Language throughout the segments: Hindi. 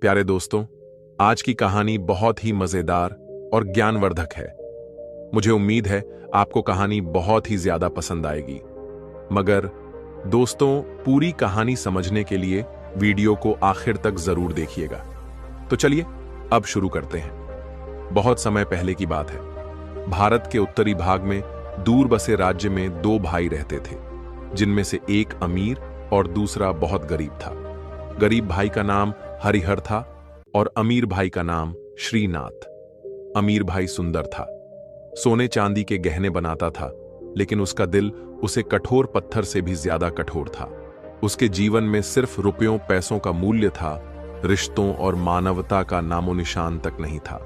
प्यारे दोस्तों, आज की कहानी बहुत ही मजेदार और ज्ञानवर्धक है। मुझे उम्मीद है आपको कहानी बहुत ही ज्यादा पसंद आएगी। मगर दोस्तों, पूरी कहानी समझने के लिए वीडियो को आखिर तक जरूर देखिएगा। तो चलिए अब शुरू करते हैं। बहुत समय पहले की बात है। भारत के उत्तरी भाग में दूर बसे राज्य में दो भाई रहते थे, जिनमें से एक अमीर और दूसरा बहुत गरीब था। गरीब भाई का नाम हरिहर था और अमीर भाई का नाम श्रीनाथ। अमीर भाई सुंदर था, सोने चांदी के गहने बनाता था, लेकिन उसका दिल उसे कठोर पत्थर से भी ज्यादा कठोर था। उसके जीवन में सिर्फ रुपयों पैसों का मूल्य था, रिश्तों और मानवता का नामो निशान तक नहीं था।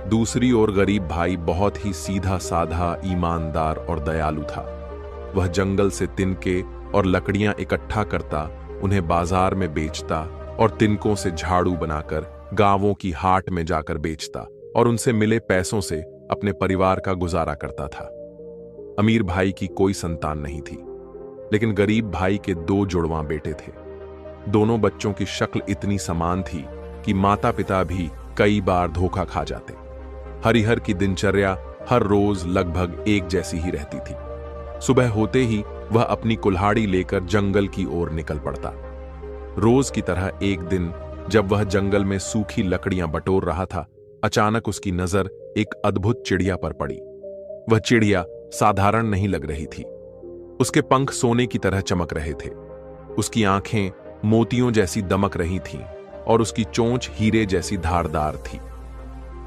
दूसरी ओर गरीब भाई बहुत ही सीधा साधा, ईमानदार और दयालु था। वह जंगल से तिनके और लकड़ियां इकट्ठा करता, उन्हें बाजार में बेचता और तिनकों से झाड़ू बनाकर गांवों की हाट में जाकर बेचता और उनसे मिले पैसों से अपने परिवार का गुजारा करता था। अमीर भाई की कोई संतान नहीं थी, लेकिन गरीब भाई के दो जुड़वां बेटे थे। दोनों बच्चों की शक्ल इतनी समान थी कि माता पिता भी कई बार धोखा खा जाते। हरिहर की दिनचर्या हर रोज लगभग एक जैसी ही रहती थी। सुबह होते ही वह अपनी कुल्हाड़ी लेकर जंगल की ओर निकल पड़ता। रोज की तरह एक दिन जब वह जंगल में सूखी लकड़ियां बटोर रहा था, अचानक उसकी नजर एक अद्भुत चिड़िया पर पड़ी। वह चिड़िया साधारण नहीं लग रही थी। उसके पंख सोने की तरह चमक रहे थे, उसकी आंखें मोतियों जैसी दमक रही थीं और उसकी चोंच हीरे जैसी धारदार थी।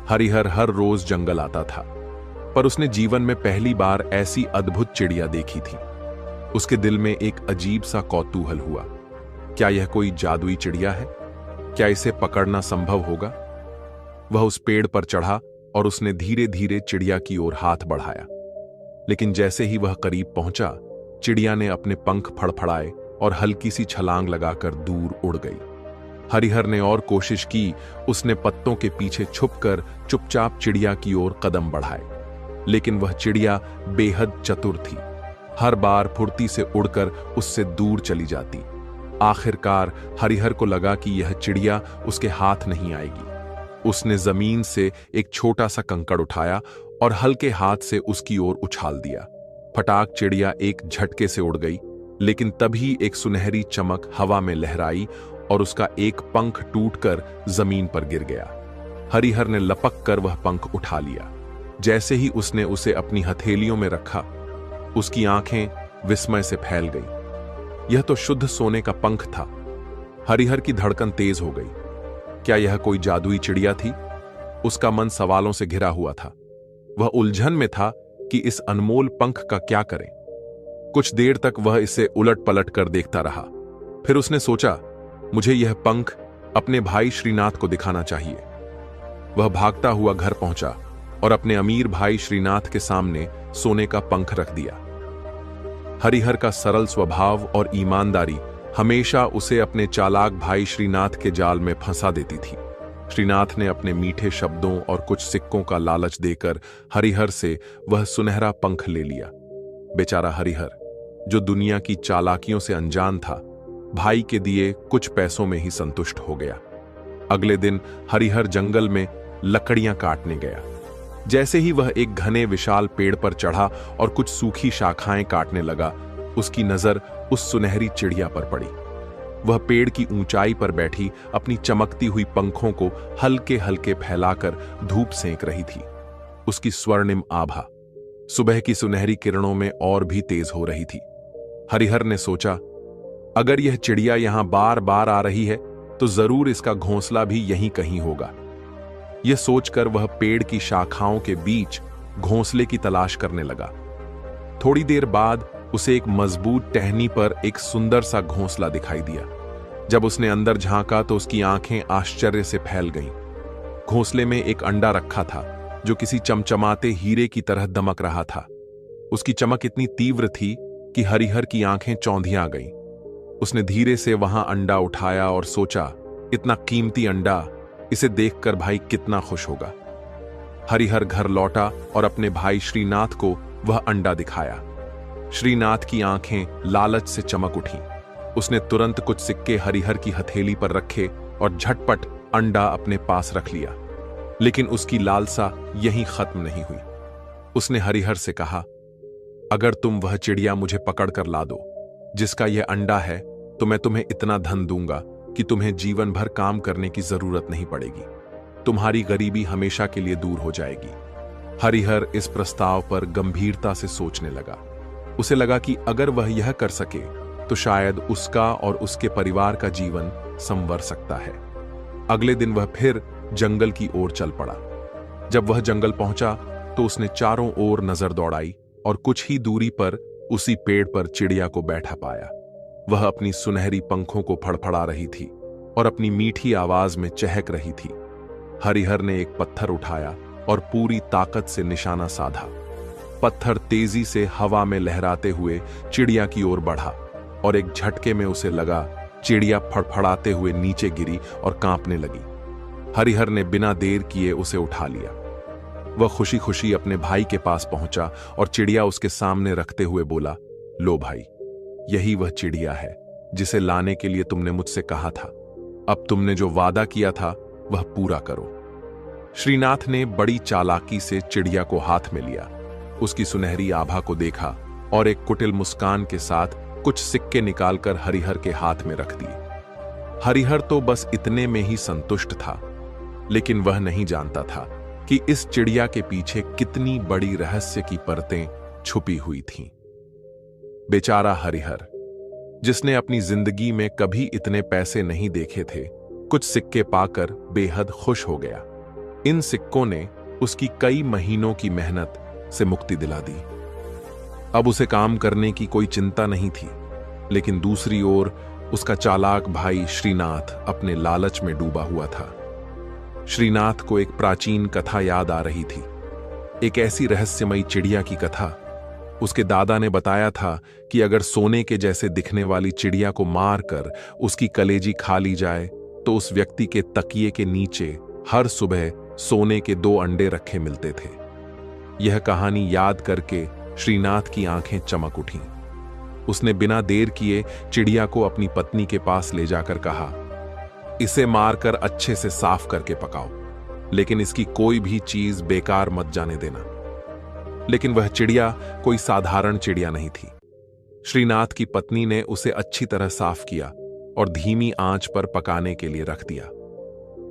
हरिहर हर रोज जंगल आता था, पर उसने जीवन में पहली बार ऐसी अद्भुत चिड़िया देखी थी। उसके दिल में एक अजीब सा कौतूहल हुआ। क्या यह कोई जादुई चिड़िया है? क्या इसे पकड़ना संभव होगा? वह उस पेड़ पर चढ़ा और उसने धीरे धीरे चिड़िया की ओर हाथ बढ़ाया। लेकिन जैसे ही वह करीब पहुंचा, चिड़िया ने अपने पंख फड़फड़ाए और हल्की सी छलांग लगाकर दूर उड़ गई। हरिहर ने और कोशिश की। उसने पत्तों के पीछे छुपकर चुपचाप चिड़िया की ओर कदम बढ़ाए, लेकिन वह चिड़िया बेहद चतुर थी। हर बार फुर्ती से उड़कर उससे दूर चली जाती। आखिरकार हरिहर को लगा कि यह चिड़िया उसके हाथ नहीं आएगी। उसने जमीन से एक छोटा सा कंकड़ उठाया और हल्के हाथ से उसकी ओर उछाल दिया। फटाक चिड़िया एक झटके से उड़ गई, लेकिन तभी एक सुनहरी चमक हवा में लहराई और उसका एक पंख टूटकर जमीन पर गिर गया। हरिहर ने लपक कर वह पंख उठा लिया। जैसे ही उसने उसे अपनी हथेलियों में रखा, उसकी आंखें विस्मय से फैल गई। यह तो शुद्ध सोने का पंख था। हरिहर की धड़कन तेज हो गई। क्या यह कोई जादुई चिड़िया थी? उसका मन सवालों से घिरा हुआ था। वह उलझन में था कि इस अनमोल पंख का क्या करें। कुछ देर तक वह इसे उलट पलट कर देखता रहा। फिर उसने सोचा, मुझे यह पंख अपने भाई श्रीनाथ को दिखाना चाहिए। वह भागता हुआ घर पहुंचा और अपने अमीर भाई श्रीनाथ के सामने सोने का पंख रख दिया। हरिहर का सरल स्वभाव और ईमानदारी हमेशा उसे अपने चालाक भाई श्रीनाथ के जाल में फंसा देती थी। श्रीनाथ ने अपने मीठे शब्दों और कुछ सिक्कों का लालच देकर हरिहर से वह सुनहरा पंख ले लिया। बेचारा हरिहर, जो दुनिया की चालाकियों से अनजान था, भाई के दिए कुछ पैसों में ही संतुष्ट हो गया। अगले दिन हरिहर जंगल में लकड़ियां काटने गया। जैसे ही वह एक घने विशाल पेड़ पर चढ़ा और कुछ सूखी शाखाएं काटने लगा, उसकी नजर उस सुनहरी चिड़िया पर पड़ी। वह पेड़ की ऊंचाई पर बैठी अपनी चमकती हुई पंखों को हल्के हल्के फैलाकर धूप सेंक रही थी। उसकी स्वर्णिम आभा सुबह की सुनहरी किरणों में और भी तेज हो रही थी। हरिहर ने सोचा, अगर यह चिड़िया यहां बार बार आ रही है तो जरूर इसका घोंसला भी यहीं कहीं होगा। यह सोचकर वह पेड़ की शाखाओं के बीच घोंसले की तलाश करने लगा। थोड़ी देर बाद उसे एक मजबूत टहनी पर एक सुंदर सा घोंसला दिखाई दिया। जब उसने अंदर झांका तो उसकी आंखें आश्चर्य से फैल गईं। घोंसले में एक अंडा रखा था, जो किसी चमचमाते हीरे की तरह दमक रहा था। उसकी चमक इतनी तीव्र थी कि हरिहर की आंखें चौंधियां गईं। उसने धीरे से वहां अंडा उठाया और सोचा, इतना कीमती अंडा, इसे देखकर भाई कितना खुश होगा। हरिहर घर लौटा और अपने भाई श्रीनाथ को वह अंडा दिखाया। श्रीनाथ की आंखें लालच से चमक उठी। उसने तुरंत कुछ सिक्के हरिहर की हथेली पर रखे और झटपट अंडा अपने पास रख लिया। लेकिन उसकी लालसा यहीं खत्म नहीं हुई। उसने हरिहर से कहा, अगर तुम वह चिड़िया मुझे पकड़ कर ला दो जिसका यह अंडा है, तो मैं तुम्हें इतना धन दूंगा कि तुम्हें जीवन भर काम करने की जरूरत नहीं पड़ेगी। तुम्हारी गरीबी हमेशा के लिए दूर हो जाएगी। हरिहर इस प्रस्ताव पर गंभीरता से सोचने लगा। उसे लगा कि अगर वह यह कर सके तो शायद उसका और उसके परिवार का जीवन संवर सकता है। अगले दिन वह फिर जंगल की ओर चल पड़ा। जब वह जंगल पहुंचा तो उसने चारों ओर नजर दौड़ाई और कुछ ही दूरी पर उसी पेड़ पर चिड़िया को बैठा पाया। वह अपनी सुनहरी पंखों को फड़फड़ा रही थी और अपनी मीठी आवाज में चहक रही थी। हरिहर ने एक पत्थर उठाया और पूरी ताकत से निशाना साधा। पत्थर तेजी से हवा में लहराते हुए चिड़िया की ओर बढ़ा और एक झटके में उसे लगा चिड़िया फड़फड़ाते हुए नीचे गिरी और कांपने लगी। हरिहर ने बिना देर किए उसे उठा लिया। वह खुशी खुशी अपने भाई के पास पहुंचा और चिड़िया उसके सामने रखते हुए बोला, लो भाई, यही वह चिड़िया है जिसे लाने के लिए तुमने मुझसे कहा था। अब तुमने जो वादा किया था वह पूरा करो। श्रीनाथ ने बड़ी चालाकी से चिड़िया को हाथ में लिया, उसकी सुनहरी आभा को देखा और एक कुटिल मुस्कान के साथ कुछ सिक्के निकालकर हरिहर के हाथ में रख दिए। हरिहर तो बस इतने में ही संतुष्ट था, लेकिन वह नहीं जानता था कि इस चिड़िया के पीछे कितनी बड़ी रहस्य की परतें छुपी हुई थीं। बेचारा हरिहर, जिसने अपनी जिंदगी में कभी इतने पैसे नहीं देखे थे, कुछ सिक्के पाकर बेहद खुश हो गया। इन सिक्कों ने उसकी कई महीनों की मेहनत से मुक्ति दिला दी। अब उसे काम करने की कोई चिंता नहीं थी। लेकिन दूसरी ओर उसका चालाक भाई श्रीनाथ अपने लालच में डूबा हुआ था। श्रीनाथ को एक प्राचीन कथा याद आ रही थी, एक ऐसी रहस्यमयी चिड़िया की कथा। उसके दादा ने बताया था कि अगर सोने के जैसे दिखने वाली चिड़िया को मारकर उसकी कलेजी खा ली जाए तो उस व्यक्ति के तकिए के नीचे हर सुबह सोने के 2 अंडे रखे मिलते थे। यह कहानी याद करके श्रीनाथ की आंखें चमक उठीं। उसने बिना देर किए चिड़िया को अपनी पत्नी के पास ले जाकर कहा, इसे मारकर अच्छे से साफ करके पकाओ, लेकिन इसकी कोई भी चीज बेकार मत जाने देना। लेकिन वह चिड़िया कोई साधारण चिड़िया नहीं थी। श्रीनाथ की पत्नी ने उसे अच्छी तरह साफ किया और धीमी आंच पर पकाने के लिए रख दिया।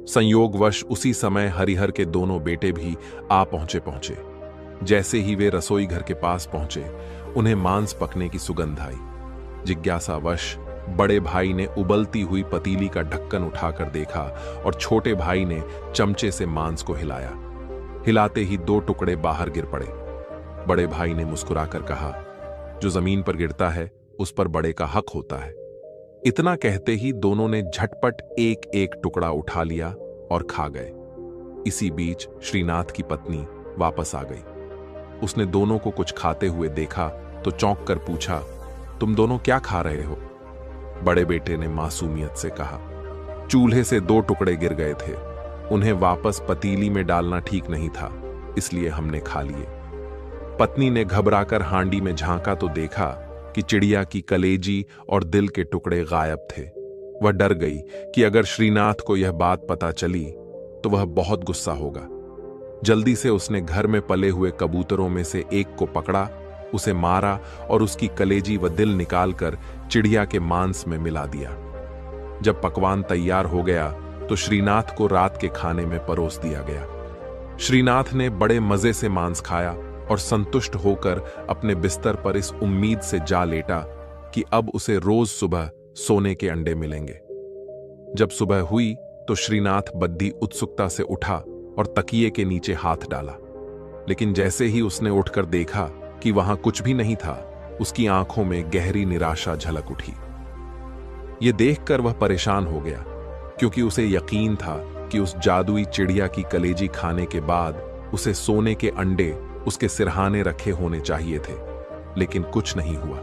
संयोगवश उसी समय हरिहर के दोनों बेटे भी आ पहुंचे। जैसे ही वे रसोई घर के पास पहुंचे, उन्हें मांस पकने की सुगंध आई। जिज्ञासावश बड़े भाई ने उबलती हुई पतीली का ढक्कन उठाकर देखा और छोटे भाई ने चमचे से मांस को हिलाया। हिलाते ही 2 टुकड़े बाहर गिर पड़े। बड़े भाई ने मुस्कुराकर कहा, जो जमीन पर गिरता है उस पर बड़े का हक होता है। इतना कहते ही दोनों ने झटपट एक एक टुकड़ा उठा लिया और खा गए। इसी बीच श्रीनाथ की पत्नी वापस आ गई। उसने दोनों को कुछ खाते हुए देखा तो चौंक कर पूछा, तुम दोनों क्या खा रहे हो? बड़े बेटे ने मासूमियत से कहा, चूल्हे से 2 टुकड़े गिर गए थे, उन्हें वापस पतीली में डालना ठीक नहीं था, इसलिए हमने खा लिए। पत्नी ने घबराकर हांडी में झांका तो देखा कि चिड़िया की कलेजी और दिल के टुकड़े गायब थे। वह डर गई कि अगर श्रीनाथ को यह बात पता चली तो वह बहुत गुस्सा होगा। जल्दी से उसने घर में पले हुए कबूतरों में से एक को पकड़ा, उसे मारा और उसकी कलेजी व दिल निकालकर चिड़िया के मांस में मिला दिया। जब पकवान तैयार हो गया तो श्रीनाथ को रात के खाने में परोस दिया गया। श्रीनाथ ने बड़े मजे से मांस खाया और संतुष्ट होकर अपने बिस्तर पर इस उम्मीद से जा लेटा कि अब उसे रोज सुबह सोने के अंडे मिलेंगे। जब सुबह हुई तो श्रीनाथ बद्दी उत्सुकता से उठा और तकिए के नीचे हाथ डाला, लेकिन जैसे ही उसने उठकर देखा कि वहां कुछ भी नहीं था, उसकी आंखों में गहरी निराशा झलक उठी। यह देखकर वह परेशान हो गया, क्योंकि उसे यकीन था कि उस जादुई चिड़िया की कलेजी खाने के बाद उसे सोने के अंडे उसके सिरहाने रखे होने चाहिए थे, लेकिन कुछ नहीं हुआ।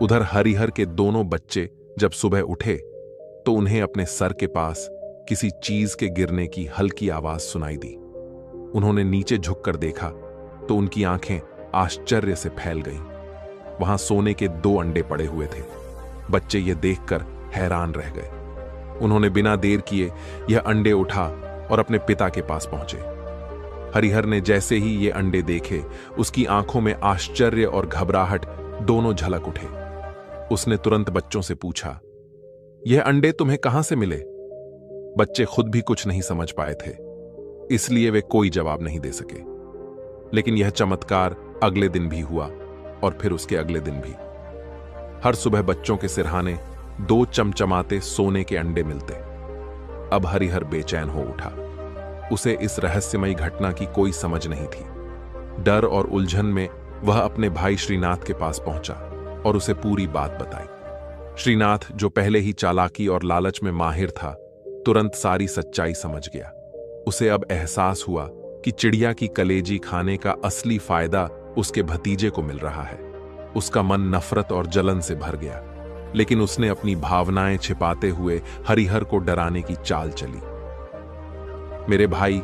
उधर हरिहर के दोनों बच्चे जब सुबह उठे तो उन्हें अपने सर के पास किसी चीज के गिरने की हल्की आवाज सुनाई दी। उन्होंने नीचे झुककर देखा तो उनकी आंखें आश्चर्य से फैल गईं। वहां सोने के 2 अंडे पड़े हुए थे। बच्चे ये देखकर हैरान रह गए। उन्होंने बिना देर किए यह अंडे उठा और अपने पिता के पास पहुंचे। हरिहर ने जैसे ही ये अंडे देखे, उसकी आंखों में आश्चर्य और घबराहट दोनों झलक उठे। उसने तुरंत बच्चों से पूछा, यह अंडे तुम्हें कहां से मिले? बच्चे खुद भी कुछ नहीं समझ पाए थे, इसलिए वे कोई जवाब नहीं दे सके। लेकिन यह चमत्कार अगले दिन भी हुआ और फिर उसके अगले दिन भी। हर सुबह बच्चों के सिरहाने 2 चमचमाते सोने के अंडे मिलते। अब हरिहर बेचैन हो उठा। उसे इस रहस्यमयी घटना की कोई समझ नहीं थी। डर और उलझन में वह अपने भाई श्रीनाथ के पास पहुंचा और उसे पूरी बात बताई। श्रीनाथ, जो पहले ही चालाकी और लालच में माहिर था, तुरंत सारी सच्चाई समझ गया। उसे अब एहसास हुआ कि चिड़िया की कलेजी खाने का असली फायदा उसके भतीजे को मिल रहा है। उसका मन नफरत और जलन से भर गया, लेकिन उसने अपनी भावनाएं छिपाते हुए हरिहर को डराने की चाल चली। मेरे भाई,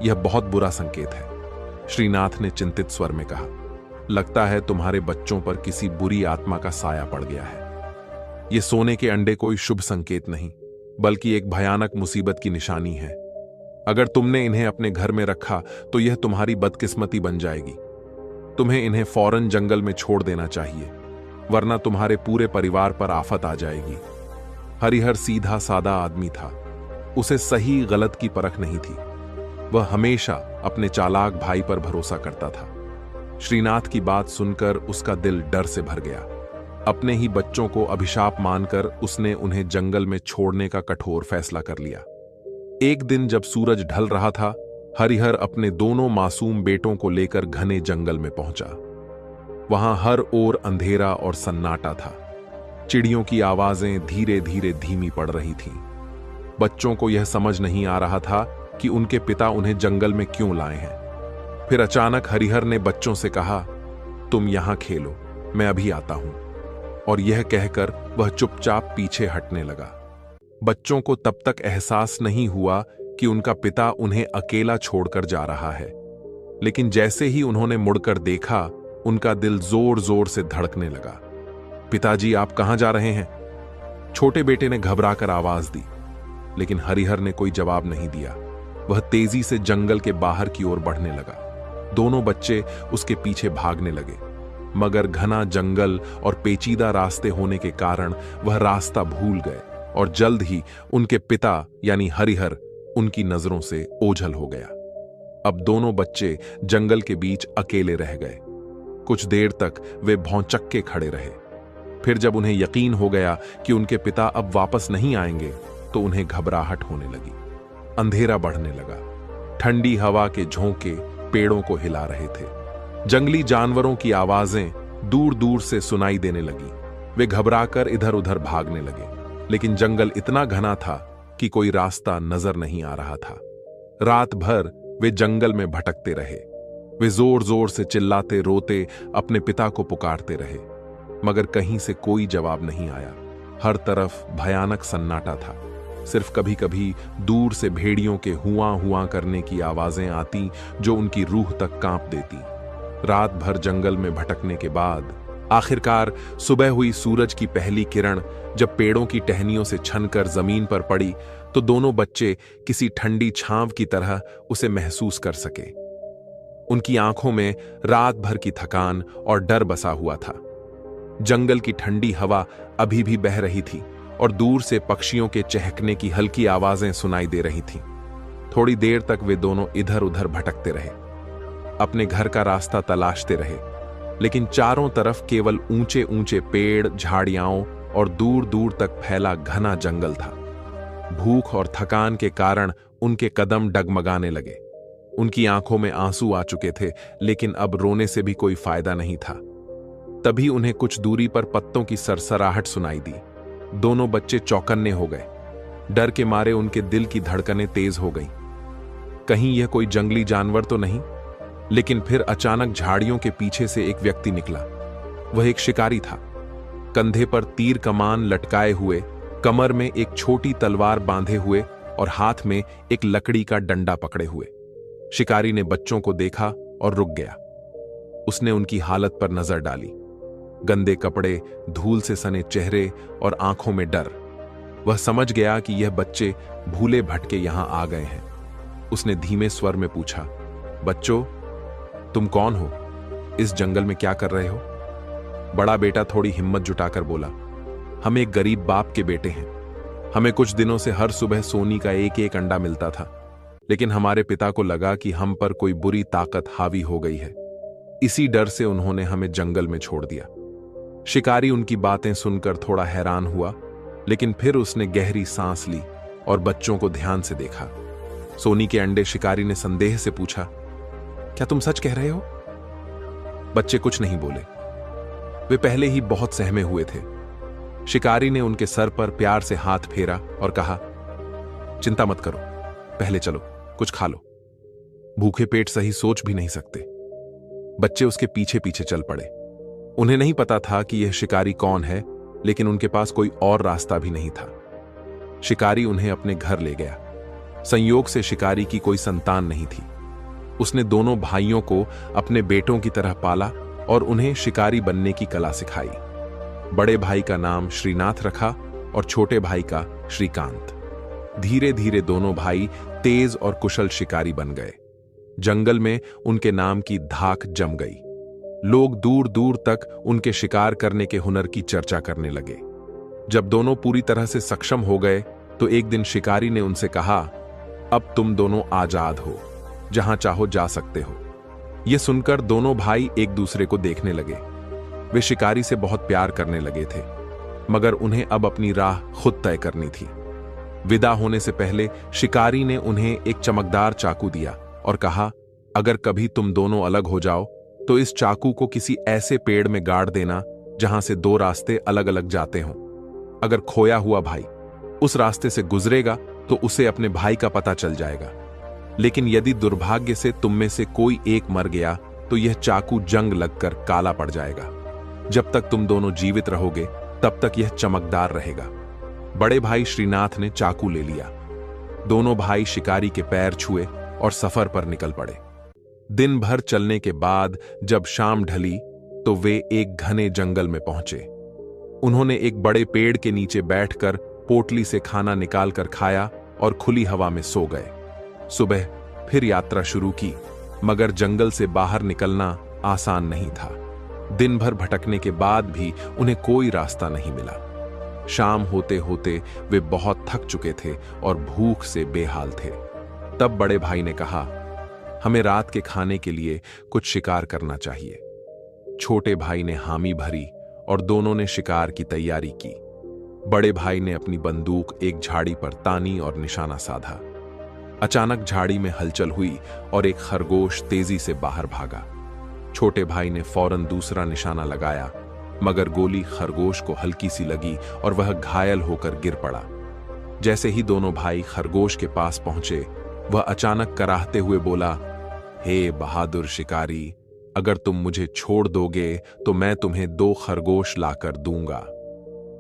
यह बहुत बुरा संकेत है, श्रीनाथ ने चिंतित स्वर में कहा। लगता है तुम्हारे बच्चों पर किसी बुरी आत्मा का साया पड़ गया है। ये सोने के अंडे कोई शुभ संकेत नहीं, बल्कि एक भयानक मुसीबत की निशानी है। अगर तुमने इन्हें अपने घर में रखा तो यह तुम्हारी बदकिस्मती बन जाएगी। तुम्हें इन्हें फौरन जंगल में छोड़ देना चाहिए, वरना तुम्हारे पूरे परिवार पर आफत आ जाएगी। हरिहर सीधा सादा आदमी था। उसे सही गलत की परख नहीं थी। वह हमेशा अपने चालाक भाई पर भरोसा करता था। श्रीनाथ की बात सुनकर उसका दिल डर से भर गया। अपने ही बच्चों को अभिशाप मानकर उसने उन्हें जंगल में छोड़ने का कठोर फैसला कर लिया। एक दिन जब सूरज ढल रहा था, हरिहर अपने दोनों मासूम बेटों को लेकर घने जंगल में पहुंचा। वहां हर ओर अंधेरा और सन्नाटा था। चिड़ियों की आवाजें धीरे धीरे धीमी पड़ रही थीं। बच्चों को यह समझ नहीं आ रहा था कि उनके पिता उन्हें जंगल में क्यों लाए हैं। फिर अचानक हरिहर ने बच्चों से कहा, तुम यहां खेलो, मैं अभी आता हूं। और यह कहकर वह चुपचाप पीछे हटने लगा। बच्चों को तब तक एहसास नहीं हुआ कि उनका पिता उन्हें अकेला छोड़कर जा रहा है, लेकिन जैसे ही उन्होंने मुड़कर देखा, उनका दिल जोर जोर से धड़कने लगा। पिताजी, आप कहां जा रहे हैं? छोटे बेटे ने घबराकर आवाज दी, लेकिन हरिहर ने कोई जवाब नहीं दिया। वह तेजी से जंगल के बाहर की ओर बढ़ने लगा। दोनों बच्चे उसके पीछे भागने लगे, मगर घना जंगल और पेचीदा रास्ते होने के कारण वह रास्ता भूल गए और जल्द ही उनके पिता यानी हरिहर उनकी नजरों से ओझल हो गया। अब दोनों बच्चे जंगल के बीच अकेले रह गए। कुछ देर तक वे भौंचक्के खड़े रहे। फिर जब उन्हें यकीन हो गया कि उनके पिता अब वापस नहीं आएंगे, तो उन्हें घबराहट होने लगी। अंधेरा बढ़ने लगा। ठंडी हवा के झोंके पेड़ों को हिला रहे थे। जंगली जानवरों की आवाजें दूर दूर से सुनाई देने लगी। वे घबराकर इधर उधर भागने लगे, लेकिन जंगल इतना घना था कि कोई रास्ता नजर नहीं आ रहा था। रात भर वे जंगल में भटकते रहे। वे जोर जोर से चिल्लाते रोते अपने पिता को पुकारते रहे, मगर कहीं से कोई जवाब नहीं आया। हर तरफ भयानक सन्नाटा था। सिर्फ कभी कभी दूर से भेड़ियों के हुआ हुआ करने की आवाजें आती, जो उनकी रूह तक कांप देती। रात भर जंगल में भटकने के बाद आखिरकार सुबह हुई। सूरज की पहली किरण जब पेड़ों की टहनियों से छनकर जमीन पर पड़ी, तो दोनों बच्चे किसी ठंडी छांव की तरह उसे महसूस कर सके। उनकी आंखों में रात भर की थकान और डर बसा हुआ था। जंगल की ठंडी हवा अभी भी बह रही थी और दूर से पक्षियों के चहकने की हल्की आवाजें सुनाई दे रही थीं। थोड़ी देर तक वे दोनों इधर उधर भटकते रहे, अपने घर का रास्ता तलाशते रहे, लेकिन चारों तरफ केवल ऊंचे ऊंचे पेड़, झाड़ियां और दूर दूर तक फैला घना जंगल था। भूख और थकान के कारण उनके कदम डगमगाने लगे। उनकी आंखों में आंसू आ चुके थे, लेकिन अब रोने से भी कोई फायदा नहीं था। तभी उन्हें कुछ दूरी पर पत्तों की सरसराहट सुनाई दी। दोनों बच्चे चौकन्ने हो गए। डर के मारे उनके दिल की धड़कनें तेज हो गईं। कहीं यह कोई जंगली जानवर तो नहीं? लेकिन फिर अचानक झाड़ियों के पीछे से एक व्यक्ति निकला। वह एक शिकारी था, कंधे पर तीर कमान लटकाए हुए, कमर में एक छोटी तलवार बांधे हुए और हाथ में एक लकड़ी का डंडा पकड़े हुए। शिकारी ने बच्चों को देखा और रुक गया। उसने उनकी हालत पर नजर डाली। गंदे कपड़े, धूल से सने चेहरे और आंखों में डर। वह समझ गया कि यह बच्चे भूले भटके यहां आ गए हैं। उसने धीमे स्वर में पूछा, बच्चों, तुम कौन हो? इस जंगल में क्या कर रहे हो? बड़ा बेटा थोड़ी हिम्मत जुटाकर बोला, हम एक गरीब बाप के बेटे हैं। हमें कुछ दिनों से हर सुबह सोनी का एक एक अंडा मिलता था, लेकिन हमारे पिता को लगा कि हम पर कोई बुरी ताकत हावी हो गई है। इसी डर से उन्होंने हमें जंगल में छोड़ दिया। शिकारी उनकी बातें सुनकर थोड़ा हैरान हुआ, लेकिन फिर उसने गहरी सांस ली और बच्चों को ध्यान से देखा। सोनी के अंडे? शिकारी ने संदेह से पूछा। क्या तुम सच कह रहे हो? बच्चे कुछ नहीं बोले। वे पहले ही बहुत सहमे हुए थे। शिकारी ने उनके सर पर प्यार से हाथ फेरा और कहा, चिंता मत करो, पहले चलो कुछ खा लो। भूखे पेट सही सोच भी नहीं सकते। बच्चे उसके पीछे पीछे चल पड़े। उन्हें नहीं पता था कि यह शिकारी कौन है, लेकिन उनके पास कोई और रास्ता भी नहीं था। शिकारी उन्हें अपने घर ले गया। संयोग से शिकारी की कोई संतान नहीं थी। उसने दोनों भाइयों को अपने बेटों की तरह पाला और उन्हें शिकारी बनने की कला सिखाई। बड़े भाई का नाम श्रीनाथ रखा और छोटे भाई का श्रीकांत। धीरे धीरे दोनों भाई तेज और कुशल शिकारी बन गए। जंगल में उनके नाम की धाक जम गई। लोग दूर दूर तक उनके शिकार करने के हुनर की चर्चा करने लगे। जब दोनों पूरी तरह से सक्षम हो गए तो एक दिन शिकारी ने उनसे कहा, अब तुम दोनों आजाद हो, जहां चाहो जा सकते हो। यह सुनकर दोनों भाई एक दूसरे को देखने लगे। वे शिकारी से बहुत प्यार करने लगे थे, मगर उन्हें अब अपनी राह खुद तय करनी थी। विदा होने से पहले शिकारी ने उन्हें एक चमकदार चाकू दिया और कहा, अगर कभी तुम दोनों अलग हो जाओ तो इस चाकू को किसी ऐसे पेड़ में गाड़ देना जहां से दो रास्ते अलग अलग जाते हों। अगर खोया हुआ भाई उस रास्ते से गुजरेगा तो उसे अपने भाई का पता चल जाएगा, लेकिन यदि दुर्भाग्य से तुम में से कोई एक मर गया तो यह चाकू जंग लगकर काला पड़ जाएगा। जब तक तुम दोनों जीवित रहोगे तब तक यह चमकदार रहेगा। बड़े भाई श्रीनाथ ने चाकू ले लिया। दोनों भाई शिकारी के पैर छुए और सफर पर निकल पड़े। दिन भर चलने के बाद जब शाम ढली तो वे एक घने जंगल में पहुंचे। उन्होंने एक बड़े पेड़ के नीचे बैठकर पोटली से खाना निकालकर खाया और खुली हवा में सो गए। सुबह फिर यात्रा शुरू की, मगर जंगल से बाहर निकलना आसान नहीं था। दिन भर भटकने के बाद भी उन्हें कोई रास्ता नहीं मिला। शाम होते होते वे बहुत थक चुके थे और भूख से बेहाल थे। तब बड़े भाई ने कहा, हमें रात के खाने के लिए कुछ शिकार करना चाहिए। छोटे भाई ने हामी भरी और दोनों ने शिकार की तैयारी की। बड़े भाई ने अपनी बंदूक एक झाड़ी पर तानी और निशाना साधा। अचानक झाड़ी में हलचल हुई और एक खरगोश तेजी से बाहर भागा। छोटे भाई ने फौरन दूसरा निशाना लगाया, मगर गोली खरगोश को हल्की सी लगी और वह घायल होकर गिर पड़ा। जैसे ही दोनों भाई खरगोश के पास पहुंचे, वह अचानक कराहते हुए बोला, हे बहादुर शिकारी, अगर तुम मुझे छोड़ दोगे तो मैं तुम्हें 2 खरगोश लाकर दूंगा।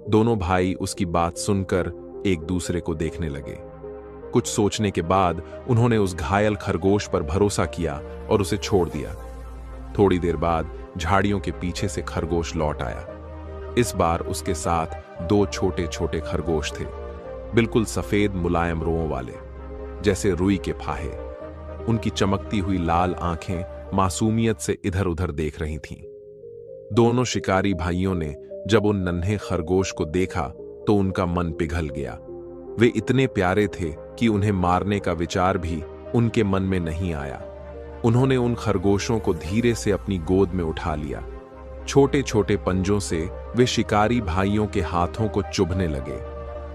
दोनों भाई उसकी बात सुनकर एक दूसरे को देखने लगे। कुछ सोचने के बाद उन्होंने उस घायल खरगोश पर भरोसा किया और उसे छोड़ दिया। थोड़ी देर बाद झाड़ियों के पीछे से खरगोश लौट आया। इस बार उसके साथ 2 छोटे छोटे खरगोश थे, बिल्कुल सफेद मुलायम रोंों वाले, जैसे रुई के फाहे। उनकी चमकती हुई लाल आंखें मासूमियत से इधर उधर देख रही थीं। दोनों शिकारी भाइयों ने जब उन नन्हे खरगोश को देखा तो उनका मन पिघल गया। वे इतने प्यारे थे कि उन्हें मारने का विचार भी उनके मन में नहीं आया। उन्होंने उन खरगोशों को धीरे से अपनी गोद में उठा लिया। छोटे छोटे पंजों से वे शिकारी भाइयों के हाथों को चुभने लगे,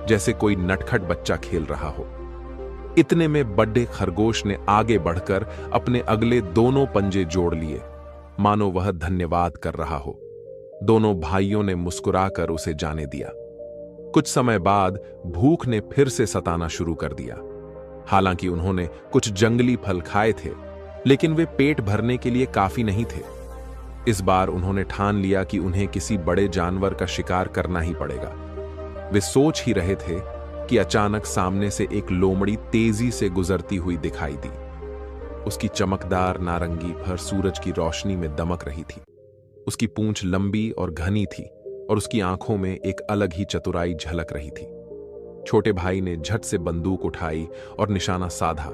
जैसे कोई नटखट बच्चा खेल रहा हो। इतने में बड़े खरगोश ने आगे बढ़कर अपने अगले दोनों पंजे जोड़ लिए, मानो वह धन्यवाद कर रहा हो। दोनों भाइयों ने मुस्कुराकर उसे जाने दिया। कुछ समय बाद भूख ने फिर से सताना शुरू कर दिया। हालांकि उन्होंने कुछ जंगली फल खाए थे, लेकिन वे पेट भरने के लिए काफी नहीं थे। इस बार उन्होंने ठान लिया कि उन्हें किसी बड़े जानवर का शिकार करना ही पड़ेगा। वे सोच ही रहे थे कि अचानक सामने से एक लोमड़ी तेजी से गुजरती हुई दिखाई दी। उसकी चमकदार नारंगी फर सूरज की रोशनी में दमक रही थी। उसकी पूंछ लंबी और घनी थी और उसकी आंखों में एक अलग ही चतुराई झलक रही थी। छोटे भाई ने झट से बंदूक उठाई और निशाना साधा।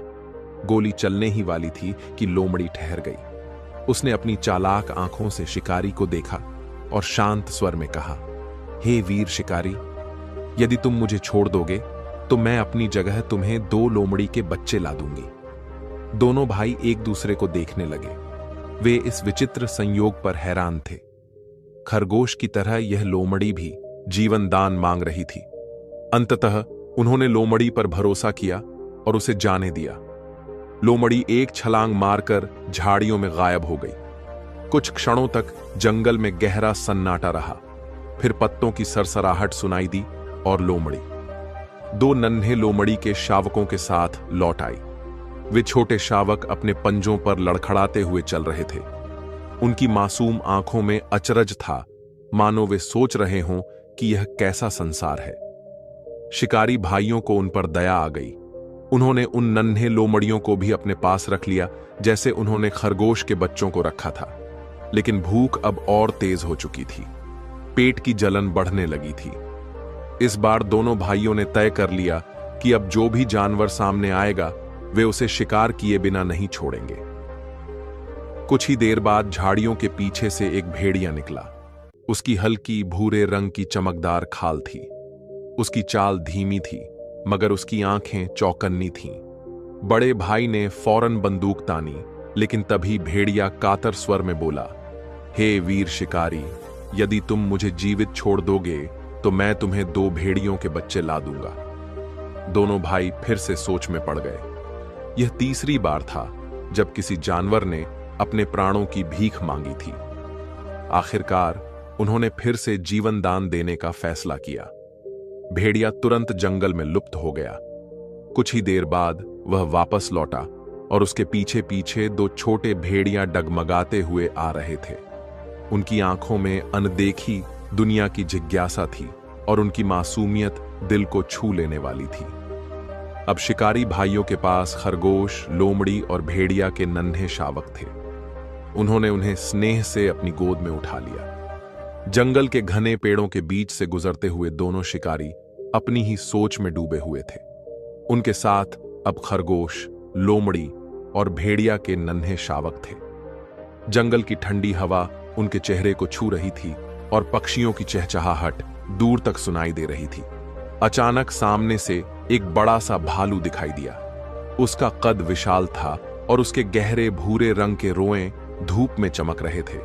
गोली चलने ही वाली थी कि लोमड़ी ठहर गई। उसने अपनी चालाक आंखों से शिकारी को देखा और शांत स्वर में कहा, हे वीर शिकारी, यदि तुम मुझे छोड़ दोगे तो मैं अपनी जगह तुम्हें 2 लोमड़ी के बच्चे ला दूंगी। दोनों भाई एक दूसरे को देखने लगे। वे इस विचित्र संयोग पर हैरान थे। खरगोश की तरह यह लोमड़ी भी जीवन दान मांग रही थी। अंततः उन्होंने लोमड़ी पर भरोसा किया और उसे जाने दिया। लोमड़ी एक छलांग मारकर झाड़ियों में गायब हो गई। कुछ क्षणों तक जंगल में गहरा सन्नाटा रहा। फिर पत्तों की सरसराहट सुनाई दी और लोमड़ी 2 नन्हे लोमड़ी के शावकों के साथ लौट आई। वे छोटे शावक अपने पंजों पर लड़खड़ाते हुए चल रहे थे। उनकी मासूम आंखों में अचरज था, मानो वे सोच रहे हों कि यह कैसा संसार है। शिकारी भाइयों को उन पर दया आ गई। उन्होंने उन नन्हे लोमड़ियों को भी अपने पास रख लिया, जैसे उन्होंने खरगोश के बच्चों को रखा था। लेकिन भूख अब और तेज हो चुकी थी। पेट की जलन बढ़ने लगी थी। इस बार दोनों भाइयों ने तय कर लिया कि अब जो भी जानवर सामने आएगा वे उसे शिकार किए बिना नहीं छोड़ेंगे। कुछ ही देर बाद झाड़ियों के पीछे से एक भेड़िया निकला। उसकी हल्की भूरे रंग की चमकदार खाल थी। उसकी चाल धीमी थी, मगर उसकी आंखें चौकन्नी थीं। बड़े भाई ने फौरन बंदूक तानी, लेकिन तभी भेड़िया कातर स्वर में बोला, हे वीर शिकारी, यदि तुम मुझे जीवित छोड़ दोगे तो मैं तुम्हें 2 भेड़ियों के बच्चे ला दूंगा। दोनों भाई फिर से सोच में पड़ गए। यह तीसरी बार था जब किसी जानवर ने अपने प्राणों की भीख मांगी थी। आखिरकार उन्होंने फिर से जीवन दान देने का फैसला किया। भेड़िया तुरंत जंगल में लुप्त हो गया। कुछ ही देर बाद वह वापस लौटा और उसके पीछे पीछे 2 छोटे भेड़िया डगमगाते हुए आ रहे थे। उनकी आंखों में अनदेखी दुनिया की जिज्ञासा थी और उनकी मासूमियत दिल को छू लेने वाली थी। अब शिकारी भाइयों के पास खरगोश, लोमड़ी और भेड़िया के नन्हे शावक थे। उन्होंने उन्हें स्नेह से अपनी गोद में उठा लिया। जंगल के घने पेड़ों के बीच से गुजरते हुए दोनों शिकारी अपनी ही सोच में डूबे हुए थे। उनके साथ अब खरगोश, लोमड़ी और भेड़िया के नन्हे शावक थे। जंगल की ठंडी हवा उनके चेहरे को छू रही थी और पक्षियों की चहचहाहट दूर तक सुनाई दे रही थी। अचानक सामने से एक बड़ा सा भालू दिखाई दिया। उसका कद विशाल था और उसके गहरे भूरे रंग के रोएं धूप में चमक रहे थे।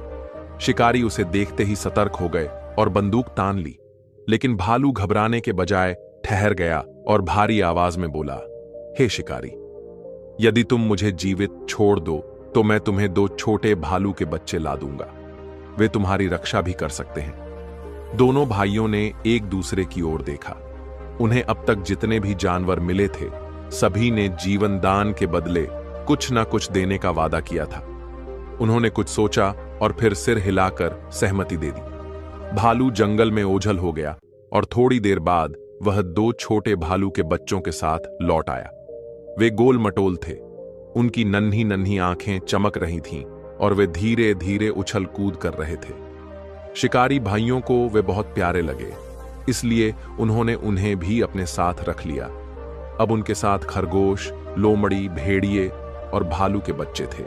शिकारी उसे देखते ही सतर्क हो गए और बंदूक तान ली, लेकिन भालू घबराने के बजाय ठहर गया और भारी आवाज में बोला, हे शिकारी, यदि तुम मुझे जीवित छोड़ दो तो मैं तुम्हें 2 छोटे भालू के बच्चे ला दूंगा। वे तुम्हारी रक्षा भी कर सकते हैं। दोनों भाइयों ने एक दूसरे की ओर देखा। उन्हें अब तक जितने भी जानवर मिले थे, सभी ने जीवन दान के बदले कुछ न कुछ देने का वादा किया था। उन्होंने कुछ सोचा और फिर सिर हिलाकर सहमति दे दी। भालू जंगल में ओझल हो गया और थोड़ी देर बाद वह 2 छोटे भालू के बच्चों के साथ लौट आया। वे गोल मटोल थे। उनकी नन्ही नन्ही आंखें चमक रही थीं और वे धीरे धीरे उछल कूद कर रहे थे। शिकारी भाइयों को वे बहुत प्यारे लगे, इसलिए उन्होंने उन्हें भी अपने साथ रख लिया। अब उनके साथ खरगोश, लोमड़ी, भेड़िए और भालू के बच्चे थे।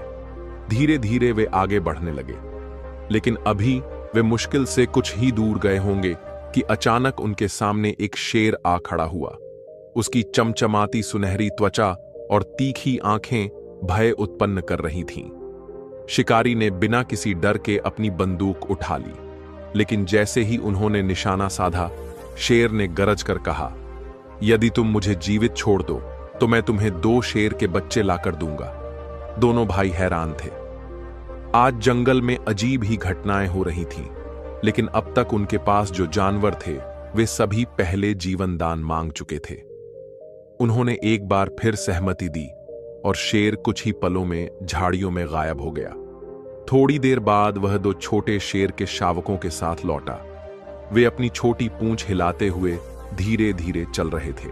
धीरे धीरे वे आगे बढ़ने लगे, लेकिन अभी वे मुश्किल से कुछ ही दूर गए होंगे कि अचानक उनके सामने एक शेर आ खड़ा हुआ। उसकी चमचमाती सुनहरी त्वचा और तीखी आंखें भय उत्पन्न कर रही थीं। शिकारी ने बिना किसी डर के अपनी बंदूक उठा ली, लेकिन जैसे ही उन्होंने निशाना साधा, शेर ने गरज कर कहा, यदि तुम मुझे जीवित छोड़ दो तो मैं तुम्हें 2 शेर के बच्चे लाकर दूंगा। दोनों भाई हैरान थे। आज जंगल में अजीब ही घटनाएं हो रही थीं, लेकिन अब तक उनके पास जो जानवर थे वे सभी पहले जीवन दान मांग चुके थे। उन्होंने एक बार फिर सहमति दी और शेर कुछ ही पलों में झाड़ियों में गायब हो गया। थोड़ी देर बाद वह 2 छोटे शेर के शावकों के साथ लौटा। वे अपनी छोटी पूंछ हिलाते हुए धीरे धीरे चल रहे थे।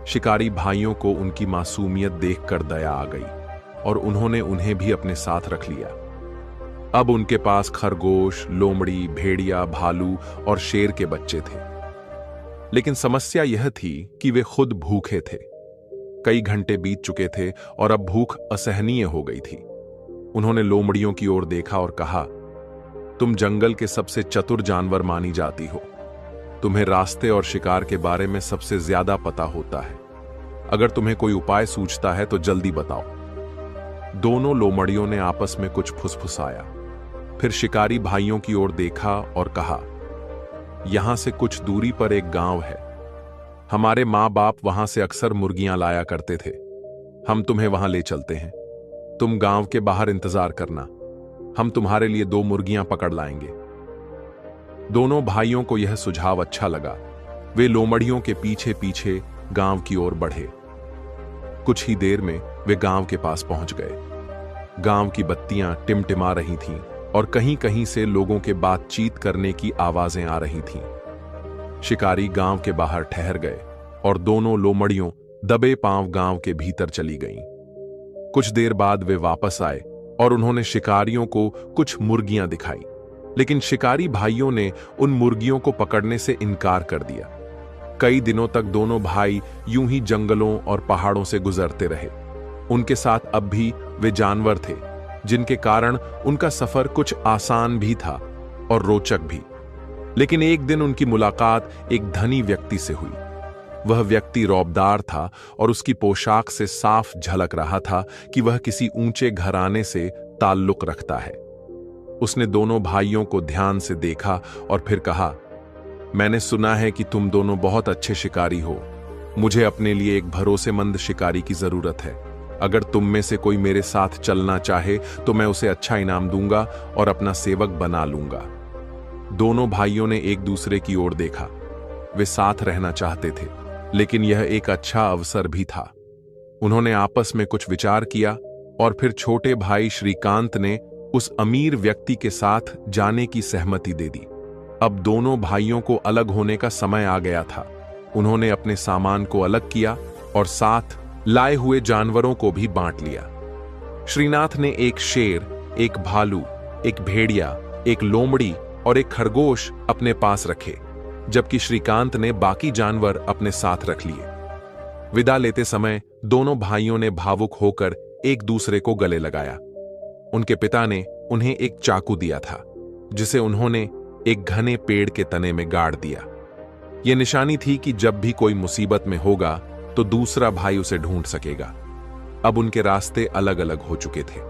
शिकारी भाइयों को उनकी मासूमियत देखकर दया आ गई और उन्होंने उन्हें भी अपने साथ रख लिया। अब उनके पास खरगोश, लोमड़ी, भेड़िया, भालू और शेर के बच्चे थे। लेकिन समस्या यह थी कि वे खुद भूखे थे। कई घंटे बीत चुके थे और अब भूख असहनीय हो गई थी। उन्होंने लोमड़ियों की ओर देखा और कहा, तुम जंगल के सबसे चतुर जानवर मानी जाती हो। तुम्हें रास्ते और शिकार के बारे में सबसे ज्यादा पता होता है। अगर तुम्हें कोई उपाय सूझता है तो जल्दी बताओ। दोनों लोमड़ियों ने आपस में कुछ फुसफुसाया, फिर शिकारी भाइयों की ओर देखा और कहा, यहां से कुछ दूरी पर एक गांव है। हमारे माँ बाप वहां से अक्सर मुर्गियां लाया करते थे। हम तुम्हें वहां ले चलते हैं। तुम गांव के बाहर इंतजार करना। हम तुम्हारे लिए 2 मुर्गियां पकड़ लाएंगे। दोनों भाइयों को यह सुझाव अच्छा लगा। वे लोमड़ियों के पीछे पीछे गांव की ओर बढ़े। कुछ ही देर में वे गांव के पास पहुंच गए। गांव की बत्तियां टिमटिमा रही थीं और कहीं कहीं से लोगों के बातचीत करने की आवाजें आ रही थीं। शिकारी गांव के बाहर ठहर गए और दोनों लोमड़ियों दबे पांव गांव के भीतर चली गईं। कुछ देर बाद वे वापस आए और उन्होंने शिकारियों को कुछ मुर्गियां दिखाई, लेकिन शिकारी भाइयों ने उन मुर्गियों को पकड़ने से इनकार कर दिया। कई दिनों तक दोनों भाई यूं ही जंगलों और पहाड़ों से गुजरते रहे। उनके साथ अब भी वे जानवर थे, जिनके कारण उनका सफर कुछ आसान भी था और रोचक भी। लेकिन एक दिन उनकी मुलाकात एक धनी व्यक्ति से हुई। वह व्यक्ति रौबदार था और उसकी पोशाक से साफ झलक रहा था कि वह किसी ऊंचे घराने से ताल्लुक रखता है। उसने दोनों भाइयों को ध्यान से देखा और फिर कहा, मैंने सुना है कि तुम दोनों बहुत अच्छे शिकारी हो। मुझे अपने लिए एक भरोसेमंद शिकारी की जरूरत है। अगर तुम में से कोई मेरे साथ चलना चाहे तो मैं उसे अच्छा इनाम दूंगा और अपना सेवक बना लूंगा। दोनों भाइयों ने एक दूसरे की ओर देखा। वे साथ रहना चाहते थे, लेकिन यह एक अच्छा अवसर भी था। उन्होंने आपस में कुछ विचार किया और फिर छोटे भाई श्रीकांत ने उस अमीर व्यक्ति के साथ जाने की सहमति दे दी। अब दोनों भाइयों को अलग होने का समय आ गया था। उन्होंने अपने सामान को अलग किया और साथ लाए हुए जानवरों को भी बांट लिया। श्रीनाथ ने एक शेर, एक भालू, एक भेड़िया, एक लोमड़ी और एक खरगोश अपने पास रखे, जबकि श्रीकांत ने बाकी जानवर अपने साथ रख लिए। विदा लेते समय दोनों भाइयों ने भावुक होकर एक दूसरे को गले लगाया। उनके पिता ने उन्हें एक चाकू दिया था, जिसे उन्होंने एक घने पेड़ के तने में गाड़ दिया। यह निशानी थी कि जब भी कोई मुसीबत में होगा तो दूसरा भाई उसे ढूंढ सकेगा। अब उनके रास्ते अलग अलग हो चुके थे।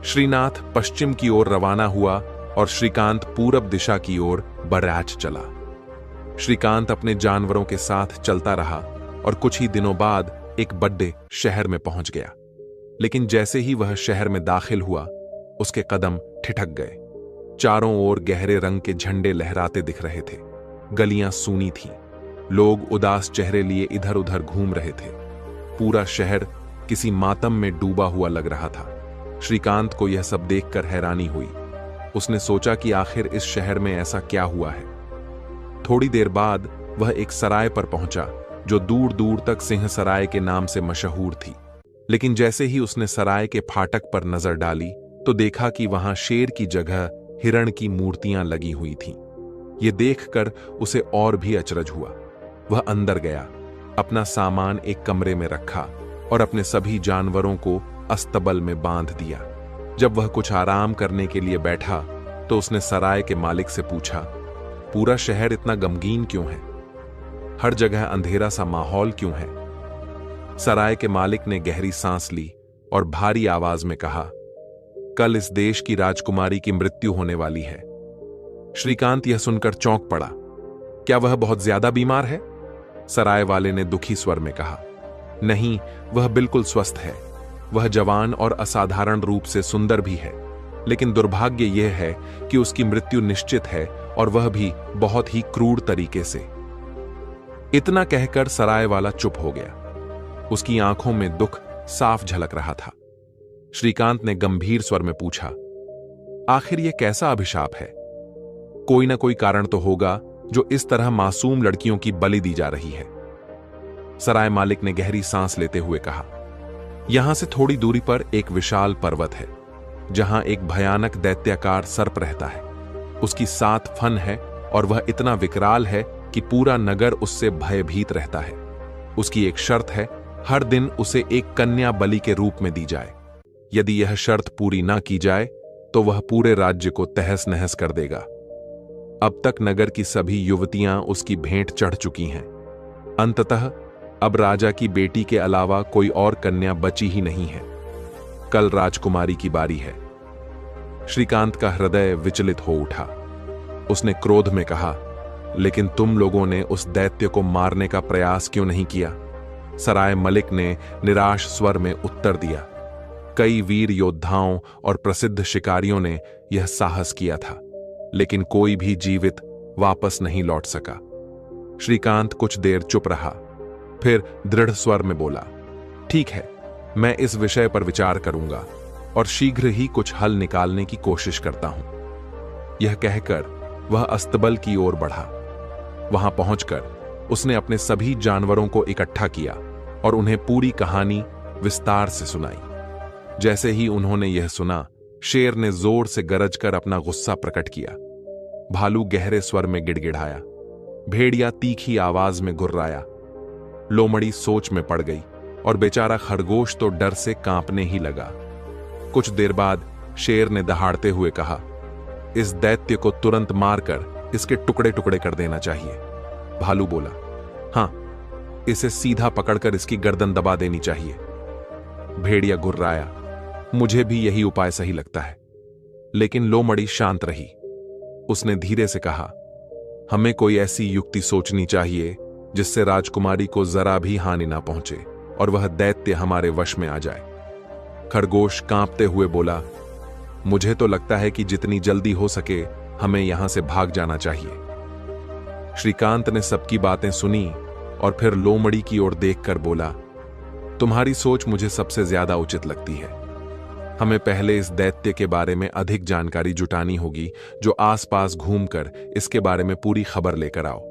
श्रीनाथ पश्चिम की ओर रवाना हुआ और श्रीकांत पूरब दिशा की ओर बराच चला। श्रीकांत अपने जानवरों के साथ चलता रहा और कुछ ही दिनों बाद एक बड़े शहर में पहुंच गया। लेकिन जैसे ही वह शहर में दाखिल हुआ, उसके कदम ठिठक गए। चारों ओर गहरे रंग के झंडे लहराते दिख रहे थे। गलियां सूनी थीं। लोग उदास चेहरे लिए इधर उधर घूम रहे थे। पूरा शहर किसी मातम में डूबा हुआ लग रहा था। श्रीकांत को यह सब देखकर हैरानी हुई। उसने सोचा कि आखिर इस शहर में ऐसा क्या हुआ है। थोड़ी देर बाद वह एक सराय पर पहुंचा, जो दूर दूर तक सिंह सराय के नाम से मशहूर थी। लेकिन जैसे ही उसने सराय के फाटक पर नजर डाली तो देखा कि वहां शेर की जगह हिरण की मूर्तियां लगी हुई थीं। यह देखकर उसे और भी अचरज हुआ। वह अंदर गया, अपना सामान एक कमरे में रखा और अपने सभी जानवरों को अस्तबल में बांध दिया। जब वह कुछ आराम करने के लिए बैठा तो उसने सराय के मालिक से पूछा, पूरा शहर इतना गमगीन क्यों है? हर जगह अंधेरा सा माहौल क्यों है? सराय के मालिक ने गहरी सांस ली और भारी आवाज में कहा, कल इस देश की राजकुमारी की मृत्यु होने वाली है। श्रीकांत यह सुनकर चौंक पड़ा। क्या वह बहुत ज्यादा बीमार है? सराय वाले ने दुखी स्वर में कहा, नहीं, वह बिल्कुल स्वस्थ है। वह जवान और असाधारण रूप से सुंदर भी है, लेकिन दुर्भाग्य यह है कि उसकी मृत्यु निश्चित है और वह भी बहुत ही क्रूर तरीके से। इतना कहकर सराय वाला चुप हो गया। उसकी आंखों में दुख साफ झलक रहा था। श्रीकांत ने गंभीर स्वर में पूछा, आखिर यह कैसा अभिशाप है? कोई ना कोई कारण तो होगा जो इस तरह मासूम लड़कियों की बलि दी जा रही है। सराय मालिक ने गहरी सांस लेते हुए कहा, यहां से थोड़ी दूरी पर एक विशाल पर्वत है, जहां एक भयानक दैत्याकार सर्प रहता है। उसकी 7 फन है और वह इतना विकराल है कि पूरा नगर उससे भयभीत रहता है। उसकी एक शर्त है, हर दिन उसे एक कन्या बलि के रूप में दी जाए। यदि यह शर्त पूरी ना की जाए तो वह पूरे राज्य को तहस नहस कर देगा। अब तक नगर की सभी युवतियां उसकी भेंट चढ़ चुकी हैं। अंततः अब राजा की बेटी के अलावा कोई और कन्या बची ही नहीं है। कल राजकुमारी की बारी है। श्रीकांत का हृदय विचलित हो उठा। उसने क्रोध में कहा, लेकिन तुम लोगों ने उस दैत्य को मारने का प्रयास क्यों नहीं किया? सराय मलिक ने निराश स्वर में उत्तर दिया। कई वीर योद्धाओं और प्रसिद्ध शिकारियों ने यह साहस किया था, लेकिन कोई भी जीवित वापस नहीं लौट सका। श्रीकांत कुछ देर चुप रहा, फिर दृढ़ स्वर में बोला, ठीक है, मैं इस विषय पर विचार करूंगा और शीघ्र ही कुछ हल निकालने की कोशिश करता हूं। यह कहकर वह अस्तबल की ओर बढ़ा। वहां पहुंचकर उसने अपने सभी जानवरों को इकट्ठा किया और उन्हें पूरी कहानी विस्तार से सुनाई। जैसे ही उन्होंने यह सुना, शेर ने जोर से गरज कर अपना गुस्सा प्रकट किया। भालू गहरे स्वर में गिड़गिड़ाया। भेड़िया तीखी आवाज में गुर्राया। लोमड़ी सोच में पड़ गई और बेचारा खरगोश तो डर से कांपने ही लगा। कुछ देर बाद शेर ने दहाड़ते हुए कहा, इस दैत्य को तुरंत मारकर इसके टुकड़े टुकड़े कर देना चाहिए। भालू बोला, हां, इसे सीधा पकड़कर इसकी गर्दन दबा देनी चाहिए। भेड़िया गुर्राया, मुझे भी यही उपाय सही लगता है। लेकिन लोमड़ी शांत रही। उसने धीरे से कहा, हमें कोई ऐसी युक्ति सोचनी चाहिए जिससे राजकुमारी को जरा भी हानि ना पहुंचे और वह दैत्य हमारे वश में आ जाए। खरगोश कांपते हुए बोला, मुझे तो लगता है कि जितनी जल्दी हो सके हमें यहां से भाग जाना चाहिए। श्रीकांत ने सबकी बातें सुनी और फिर लोमड़ी की ओर देखकर बोला, तुम्हारी सोच मुझे सबसे ज्यादा उचित लगती है। हमें पहले इस दैत्य के बारे में अधिक जानकारी जुटानी होगी, जो आसपास घूमकर इसके बारे में पूरी खबर लेकर आओ।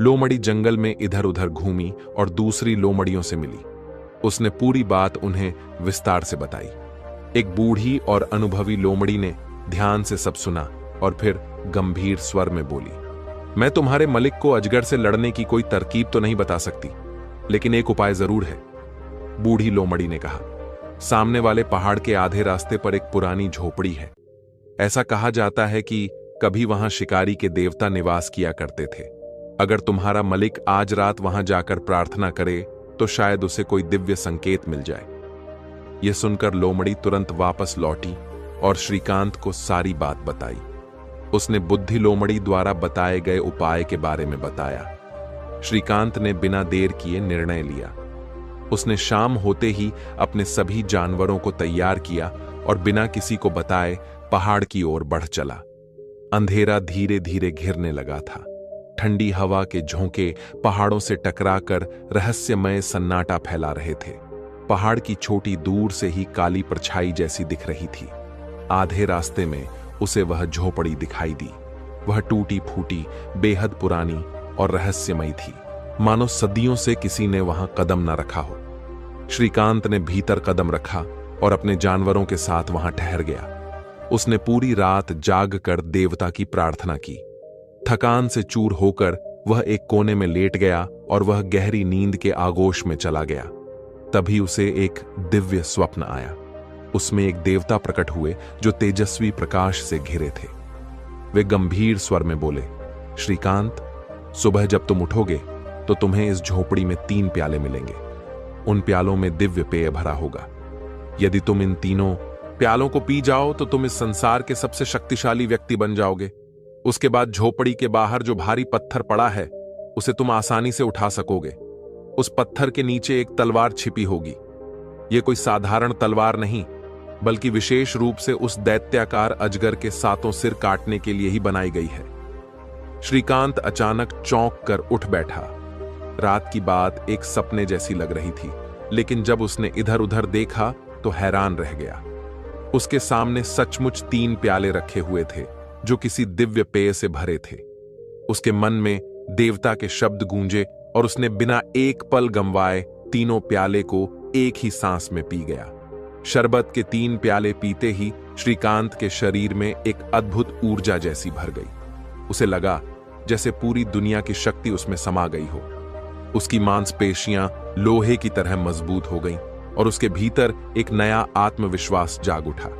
लोमड़ी जंगल में इधर उधर घूमी और दूसरी लोमड़ियों से मिली। उसने पूरी बात उन्हें विस्तार से बताई। एक बूढ़ी और अनुभवी लोमड़ी ने ध्यान से सब सुना और फिर गंभीर स्वर में बोली, मैं तुम्हारे मलिक को अजगर से लड़ने की कोई तरकीब तो नहीं बता सकती, लेकिन एक उपाय जरूर है। बूढ़ी लोमड़ी ने कहा, सामने वाले पहाड़ के आधे रास्ते पर एक पुरानी झोपड़ी है। ऐसा कहा जाता है कि कभी वहां शिकारी के देवता निवास किया करते थे। अगर तुम्हारा मलिक आज रात वहां जाकर प्रार्थना करे तो शायद उसे कोई दिव्य संकेत मिल जाए। यह सुनकर लोमड़ी तुरंत वापस लौटी और श्रीकांत को सारी बात बताई। उसने बुद्धि लोमड़ी द्वारा बताए गए उपाय के बारे में बताया। श्रीकांत ने बिना देर किए निर्णय लिया। उसने शाम होते ही अपने सभी जानवरों को तैयार किया और बिना किसी को बताए पहाड़ की ओर बढ़ चला। अंधेरा धीरे धीरे घिरने लगा था। ठंडी हवा के झोंके पहाड़ों से टकराकर रहस्यमय सन्नाटा फैला रहे थे। पहाड़ की चोटी दूर से ही काली परछाई जैसी दिख रही थी। आधे रास्ते में उसे वह झोपड़ी दिखाई दी। वह टूटी फूटी, बेहद पुरानी और रहस्यमयी थी, मानो सदियों से किसी ने वहां कदम न रखा हो। श्रीकांत ने भीतर कदम रखा और अपने जानवरों के साथ वहां ठहर गया। उसने पूरी रात जाग कर देवता की प्रार्थना की। थकान से चूर होकर वह एक कोने में लेट गया और वह गहरी नींद के आगोश में चला गया। तभी उसे एक दिव्य स्वप्न आया। उसमें एक देवता प्रकट हुए जो तेजस्वी प्रकाश से घिरे थे। वे गंभीर स्वर में बोले, श्रीकांत, सुबह जब तुम उठोगे तो तुम्हें इस झोपड़ी में 3 प्याले मिलेंगे। उन प्यालों में दिव्य पेय भरा होगा। यदि तुम इन तीनों प्यालों को पी जाओ तो तुम इस संसार के सबसे शक्तिशाली व्यक्ति बन जाओगे। उसके बाद झोपड़ी के बाहर जो भारी पत्थर पड़ा है उसे तुम आसानी से उठा सकोगे। उस पत्थर के नीचे एक तलवार छिपी होगी। यह कोई साधारण तलवार नहीं, बल्कि विशेष रूप से उस दैत्याकार अजगर के 7 सिर काटने के लिए ही बनाई गई है। श्रीकांत अचानक चौंक कर उठ बैठा। रात की बात एक सपने जैसी लग रही थी, लेकिन जब उसने इधर उधर देखा तो हैरान रह गया। उसके सामने सचमुच 3 प्याले रखे हुए थे जो किसी दिव्य पेय से भरे थे। उसके मन में देवता के शब्द गूंजे और उसने बिना एक पल गंवाए तीनों प्याले को एक ही सांस में पी गया। शरबत के 3 प्याले पीते ही श्रीकांत के शरीर में एक अद्भुत ऊर्जा जैसी भर गई। उसे लगा जैसे पूरी दुनिया की शक्ति उसमें समा गई हो। उसकी मांसपेशियां लोहे की तरह मजबूत हो गईं और उसके भीतर एक नया आत्मविश्वास जाग उठा।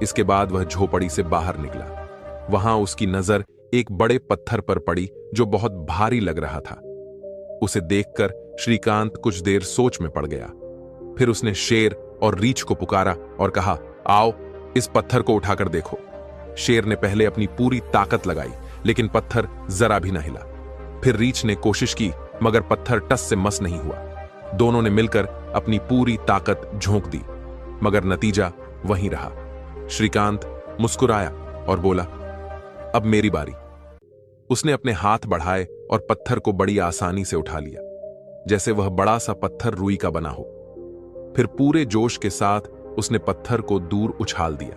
इसके बाद वह झोपड़ी से बाहर निकला। वहां उसकी नजर एक बड़े पत्थर पर पड़ी जो बहुत भारी लग रहा था। उसे देखकर श्रीकांत कुछ देर सोच में पड़ गया। फिर उसने शेर और रीछ को पुकारा और कहा, आओ इस पत्थर को उठाकर देखो। शेर ने पहले अपनी पूरी ताकत लगाई, लेकिन पत्थर जरा भी न हिला। फिर रीछ ने कोशिश की, मगर पत्थर टस से मस नहीं हुआ। दोनों ने मिलकर अपनी पूरी ताकत झोंक दी, मगर नतीजा वहीं रहा। श्रीकांत मुस्कुराया और बोला, अब मेरी बारी। उसने अपने हाथ बढ़ाए और पत्थर को बड़ी आसानी से उठा लिया, जैसे वह बड़ा सा पत्थर रुई का बना हो। फिर पूरे जोश के साथ उसने पत्थर को दूर उछाल दिया।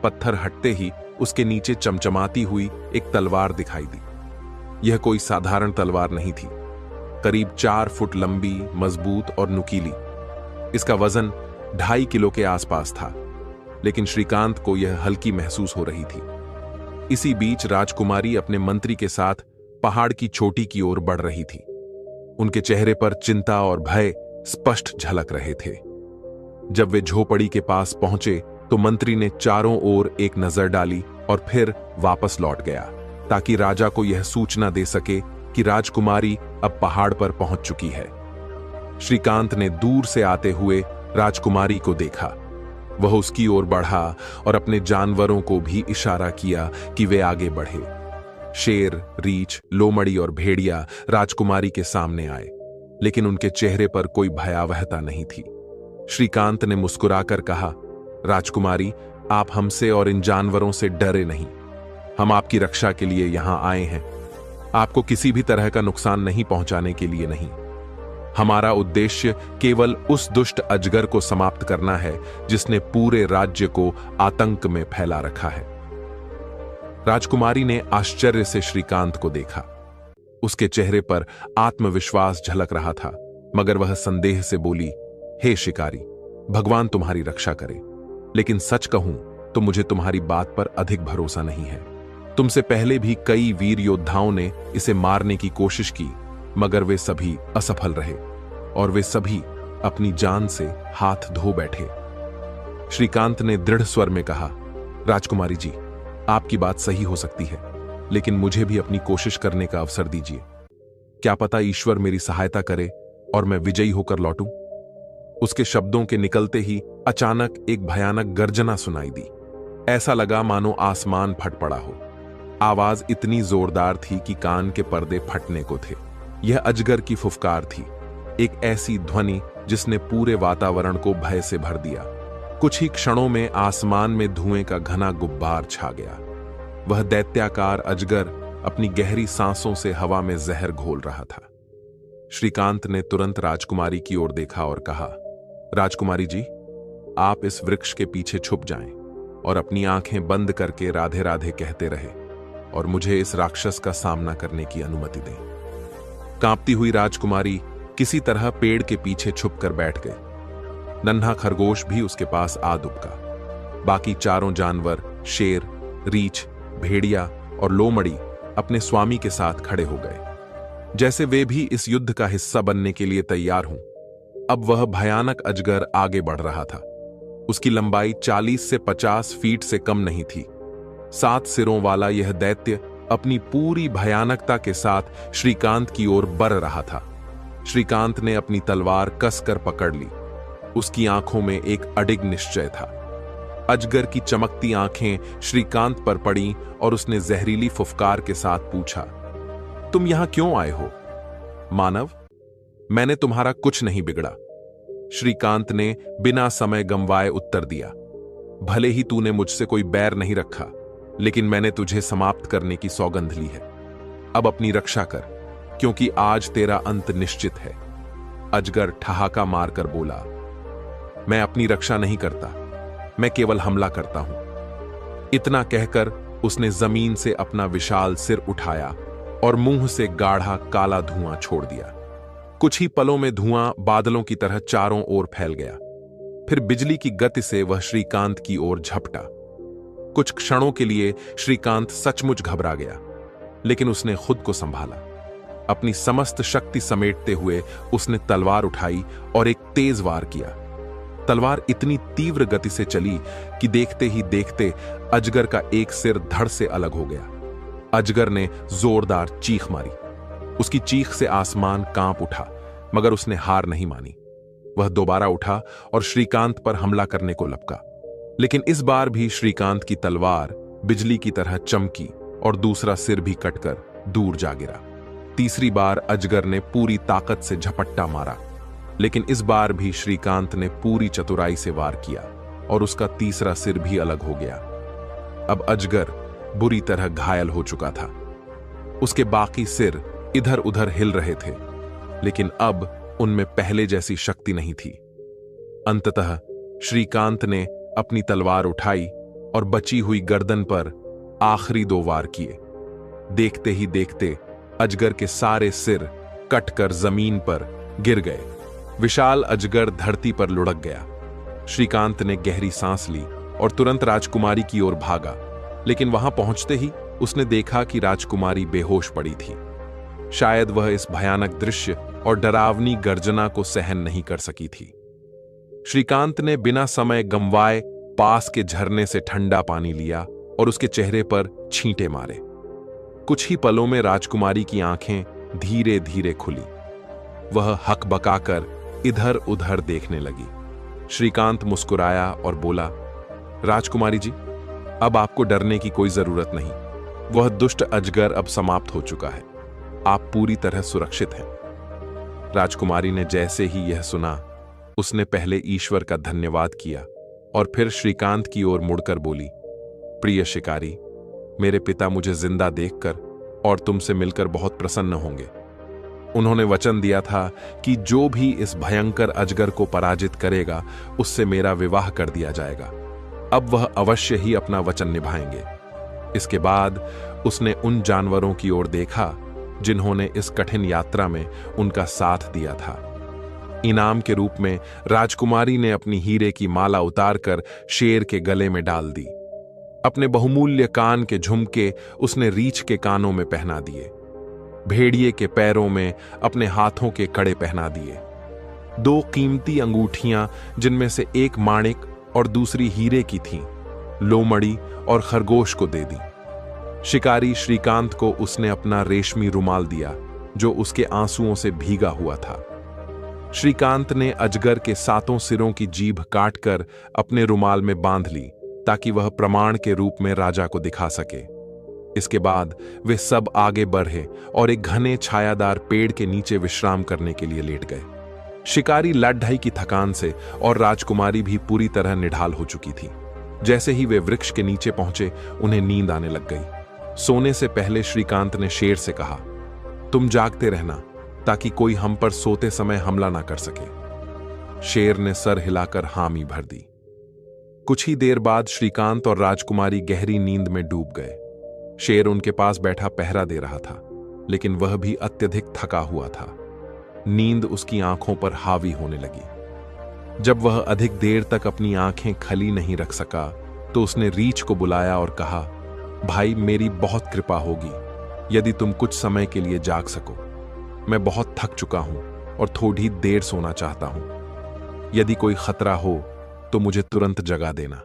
पत्थर हटते ही उसके नीचे चमचमाती हुई एक तलवार दिखाई दी। यह कोई साधारण तलवार नहीं थी, करीब 4 फुट लंबी, मजबूत और नुकीली। इसका वजन 2.5 किलो के आसपास था, लेकिन श्रीकांत को यह हल्की महसूस हो रही थी। इसी बीच राजकुमारी अपने मंत्री के साथ पहाड़ की चोटी की ओर बढ़ रही थी। उनके चेहरे पर चिंता और भय स्पष्ट झलक रहे थे। जब वे झोपड़ी के पास पहुंचे तो मंत्री ने चारों ओर एक नजर डाली और फिर वापस लौट गया, ताकि राजा को यह सूचना दे सके कि राजकुमारी अब पहाड़ पर पहुंच चुकी है। श्रीकांत ने दूर से आते हुए राजकुमारी को देखा। वह उसकी ओर बढ़ा और अपने जानवरों को भी इशारा किया कि वे आगे बढ़े। शेर, रीछ, लोमड़ी और भेड़िया राजकुमारी के सामने आए, लेकिन उनके चेहरे पर कोई भयावहता नहीं थी। श्रीकांत ने मुस्कुराकर कहा, राजकुमारी, आप हमसे और इन जानवरों से डरे नहीं। हम आपकी रक्षा के लिए यहां आए हैं, आपको किसी भी तरह का नुकसान नहीं पहुंचाने के लिए नहीं। हमारा उद्देश्य केवल उस दुष्ट अजगर को समाप्त करना है जिसने पूरे राज्य को आतंक में फैला रखा है। राजकुमारी ने आश्चर्य से श्रीकांत को देखा। उसके चेहरे पर आत्मविश्वास झलक रहा था, मगर वह संदेह से बोली, हे शिकारी, भगवान तुम्हारी रक्षा करे, लेकिन सच कहूं तो मुझे तुम्हारी बात पर अधिक भरोसा नहीं है। तुमसे पहले भी कई वीर योद्धाओं ने इसे मारने की कोशिश की, मगर वे सभी असफल रहे और वे सभी अपनी जान से हाथ धो बैठे। श्रीकांत ने दृढ़ स्वर में कहा, राजकुमारी जी, आपकी बात सही हो सकती है, लेकिन मुझे भी अपनी कोशिश करने का अवसर दीजिए। क्या पता ईश्वर मेरी सहायता करे और मैं विजयी होकर लौटूं। उसके शब्दों के निकलते ही अचानक एक भयानक गर्जना सुनाई दी। ऐसा लगा मानो आसमान फट पड़ा हो। आवाज इतनी जोरदार थी कि कान के पर्दे फटने को थे। यह अजगर की फुफकार थी, एक ऐसी ध्वनि जिसने पूरे वातावरण को भय से भर दिया। कुछ ही क्षणों में आसमान में धुएं का घना गुब्बार छा गया। वह दैत्याकार अजगर अपनी गहरी सांसों से हवा में जहर घोल रहा था। श्रीकांत ने तुरंत राजकुमारी की ओर देखा और कहा, राजकुमारी जी, आप इस वृक्ष के पीछे छुप जाएं और अपनी आंखें बंद करके राधे राधे कहते रहे और मुझे इस राक्षस का सामना करने की अनुमति दें। कांपती हुई राजकुमारी किसी तरह पेड़ के पीछे छुपकर बैठ गई। नन्हा खरगोश भी उसके पास आ दुबका। बाकी चारों जानवर, शेर, रीछ, भेड़िया और लोमड़ी अपने स्वामी के साथ खड़े हो गए, जैसे वे भी इस युद्ध का हिस्सा बनने के लिए तैयार हों। अब वह भयानक अजगर आगे बढ़ रहा था। उसकी लंबाई 40 से 50 फीट से कम नहीं थी। 7 सिरों वाला यह दैत्य अपनी पूरी भयानकता के साथ श्रीकांत की ओर बढ़ रहा था। श्रीकांत ने अपनी तलवार कसकर पकड़ ली। उसकी आंखों में एक अडिग निश्चय था। अजगर की चमकती आंखें श्रीकांत पर पड़ीं और उसने जहरीली फुफकार के साथ पूछा, तुम यहां क्यों आए हो? मानव, मैंने तुम्हारा कुछ नहीं बिगड़ा। श्रीकांत ने बिना समय गंवाए उत्तर दिया, भले ही तूने मुझसे कोई बैर नहीं रखा, लेकिन मैंने तुझे समाप्त करने की सौगंध ली है। अब अपनी रक्षा कर, क्योंकि आज तेरा अंत निश्चित है। अजगर ठहाका मारकर बोला, मैं अपनी रक्षा नहीं करता, मैं केवल हमला करता हूं। इतना कहकर उसने जमीन से अपना विशाल सिर उठाया और मुंह से गाढ़ा काला धुआं छोड़ दिया। कुछ ही पलों में धुआं बादलों की तरह चारों ओर फैल गया। फिर बिजली की गति से वह श्रीकांत की ओर झपटा। कुछ क्षणों के लिए श्रीकांत सचमुच घबरा गया, लेकिन उसने खुद को संभाला। अपनी समस्त शक्ति समेटते हुए उसने तलवार उठाई और एक तेज वार किया। तलवार इतनी तीव्र गति से चली कि देखते ही देखते अजगर का एक सिर धड़ से अलग हो गया। अजगर ने जोरदार चीख मारी। उसकी चीख से आसमान कांप उठा, मगर उसने हार नहीं मानी। वह दोबारा उठा और श्रीकांत पर हमला करने को लपका, लेकिन इस बार भी श्रीकांत की तलवार बिजली की तरह चमकी और दूसरा सिर भी कटकर दूर जा गिरा। तीसरी बार अजगर ने पूरी ताकत से झपट्टा मारा, लेकिन इस बार भी श्रीकांत ने पूरी चतुराई से वार किया और उसका तीसरा सिर भी अलग हो गया। अब अजगर बुरी तरह घायल हो चुका था। उसके बाकी सिर इधर उधर हिल रहे थे, लेकिन अब उनमें पहले जैसी शक्ति नहीं थी। अंततः श्रीकांत ने अपनी तलवार उठाई और बची हुई गर्दन पर आखिरी 2 वार किए। देखते ही देखते अजगर के सारे सिर कटकर जमीन पर गिर गए। विशाल अजगर धरती पर लुढ़क गया। श्रीकांत ने गहरी सांस ली और तुरंत राजकुमारी की ओर भागा, लेकिन वहां पहुंचते ही उसने देखा कि राजकुमारी बेहोश पड़ी थी। शायद वह इस भयानक दृश्य और डरावनी गर्जना को सहन नहीं कर सकी थी। श्रीकांत ने बिना समय गंवाए पास के झरने से ठंडा पानी लिया और उसके चेहरे पर छींटे मारे। कुछ ही पलों में राजकुमारी की आंखें धीरे धीरे खुली। वह हकबकाकर इधर उधर देखने लगी। श्रीकांत मुस्कुराया और बोला, राजकुमारी जी, अब आपको डरने की कोई जरूरत नहीं। वह दुष्ट अजगर अब समाप्त हो चुका है। आप पूरी तरह सुरक्षित हैं। राजकुमारी ने जैसे ही यह सुना, उसने पहले ईश्वर का धन्यवाद किया और फिर श्रीकांत की ओर मुड़कर बोली, प्रिय शिकारी, मेरे पिता मुझे जिंदा देखकर और तुमसे मिलकर बहुत प्रसन्न होंगे। उन्होंने वचन दिया था कि जो भी इस भयंकर अजगर को पराजित करेगा उससे मेरा विवाह कर दिया जाएगा। अब वह अवश्य ही अपना वचन निभाएंगे। इसके बाद उसने उन जानवरों की ओर देखा जिन्होंने इस कठिन यात्रा में उनका साथ दिया था। इनाम के रूप में राजकुमारी ने अपनी हीरे की माला उतारकर शेर के गले में डाल दी। अपने बहुमूल्य कान के झुमके उसने रीछ के कानों में पहना दिए। भेड़िए के पैरों में अपने हाथों के कड़े पहना दिए। 2 कीमती अंगूठियां, जिनमें से एक माणिक और दूसरी हीरे की थीं, लोमड़ी और खरगोश को दे दी। शिकारी श्रीकांत को उसने अपना रेशमी रुमाल दिया, जो उसके आंसुओं से भीगा हुआ था। श्रीकांत ने अजगर के 7 सिरों की जीभ काटकर अपने रुमाल में बांध ली, ताकि वह प्रमाण के रूप में राजा को दिखा सके। इसके बाद वे सब आगे बढ़े और एक घने छायादार पेड़ के नीचे विश्राम करने के लिए लेट गए। शिकारी लाढ़ाई की थकान से और राजकुमारी भी पूरी तरह निढाल हो चुकी थी। जैसे ही वे वृक्ष के नीचे पहुंचे, उन्हें नींद आने लग गई। सोने से पहले श्रीकांत ने शेर से कहा, तुम जागते रहना ताकि कोई हम पर सोते समय हमला ना कर सके। शेर ने सर हिलाकर हामी भर दी। कुछ ही देर बाद श्रीकांत और राजकुमारी गहरी नींद में डूब गए। शेर उनके पास बैठा पहरा दे रहा था, लेकिन वह भी अत्यधिक थका हुआ था। नींद उसकी आंखों पर हावी होने लगी। जब वह अधिक देर तक अपनी आंखें खली नहीं रख सका, तो उसने रीछ को बुलाया और कहा, भाई, मेरी बहुत कृपा होगी यदि तुम कुछ समय के लिए जाग सको। मैं बहुत थक चुका हूं और थोड़ी देर सोना चाहता हूं। यदि कोई खतरा हो तो मुझे तुरंत जगा देना।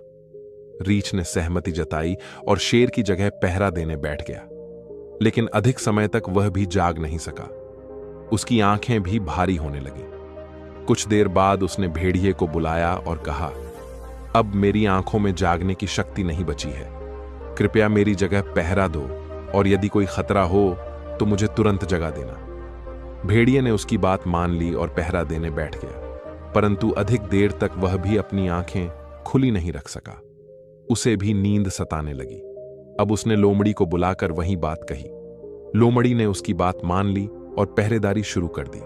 रीछ ने सहमति जताई और शेर की जगह पहरा देने बैठ गया, लेकिन अधिक समय तक वह भी जाग नहीं सका। उसकी आंखें भी भारी होने लगी। कुछ देर बाद उसने भेड़िए को बुलाया और कहा, अब मेरी आंखों में जागने की शक्ति नहीं बची है। कृपया मेरी जगह पहरा दो और यदि कोई खतरा हो तो मुझे तुरंत जगा देना। भेड़िए ने उसकी बात मान ली और पहरा देने बैठ गया, परंतु अधिक देर तक वह भी अपनी आंखें खुली नहीं रख सका। उसे भी नींद सताने लगी। अब उसने लोमड़ी को बुलाकर वही बात कही। लोमड़ी ने उसकी बात मान ली और पहरेदारी शुरू कर दी,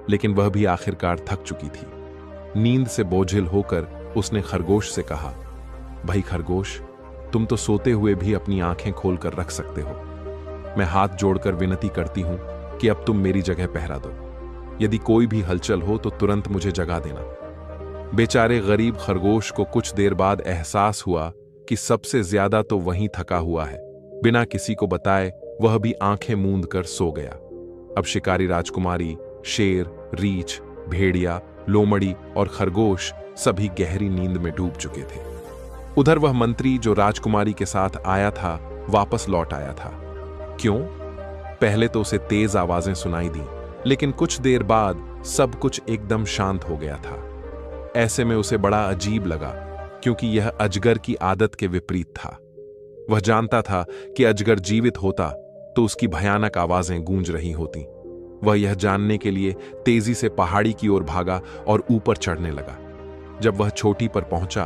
लेकिन वह भी आखिरकार थक चुकी थी। नींद से बोझिल होकर उसने खरगोश से कहा, भाई खरगोश, तुम तो सोते हुए भी अपनी आंखें खोलकर रख सकते हो। मैं हाथ जोड़कर विनती करती हूं कि अब तुम मेरी जगह पहरा दो। यदि कोई भी हलचल हो तो तुरंत मुझे जगा देना। बेचारे गरीब खरगोश को कुछ देर बाद एहसास हुआ कि सबसे ज्यादा तो वही थका हुआ है। बिना किसी को बताए वह भी आंखें मूंद कर सो गया। अब शिकारी राजकुमारी, शेर, रीछ, भेड़िया, लोमड़ी और खरगोश सभी गहरी नींद में डूब चुके थे। उधर वह मंत्री जो राजकुमारी के साथ आया था वापस लौट आया था। क्यों? पहले तो उसे तेज आवाजें सुनाई दी, लेकिन कुछ देर बाद सब कुछ एकदम शांत हो गया था। ऐसे में उसे बड़ा अजीब लगा, क्योंकि यह अजगर की आदत के विपरीत था। वह जानता था कि अजगर जीवित होता तो उसकी भयानक आवाजें गूंज रही होती। वह यह जानने के लिए तेजी से पहाड़ी की ओर भागा और ऊपर चढ़ने लगा। जब वह चोटी पर पहुंचा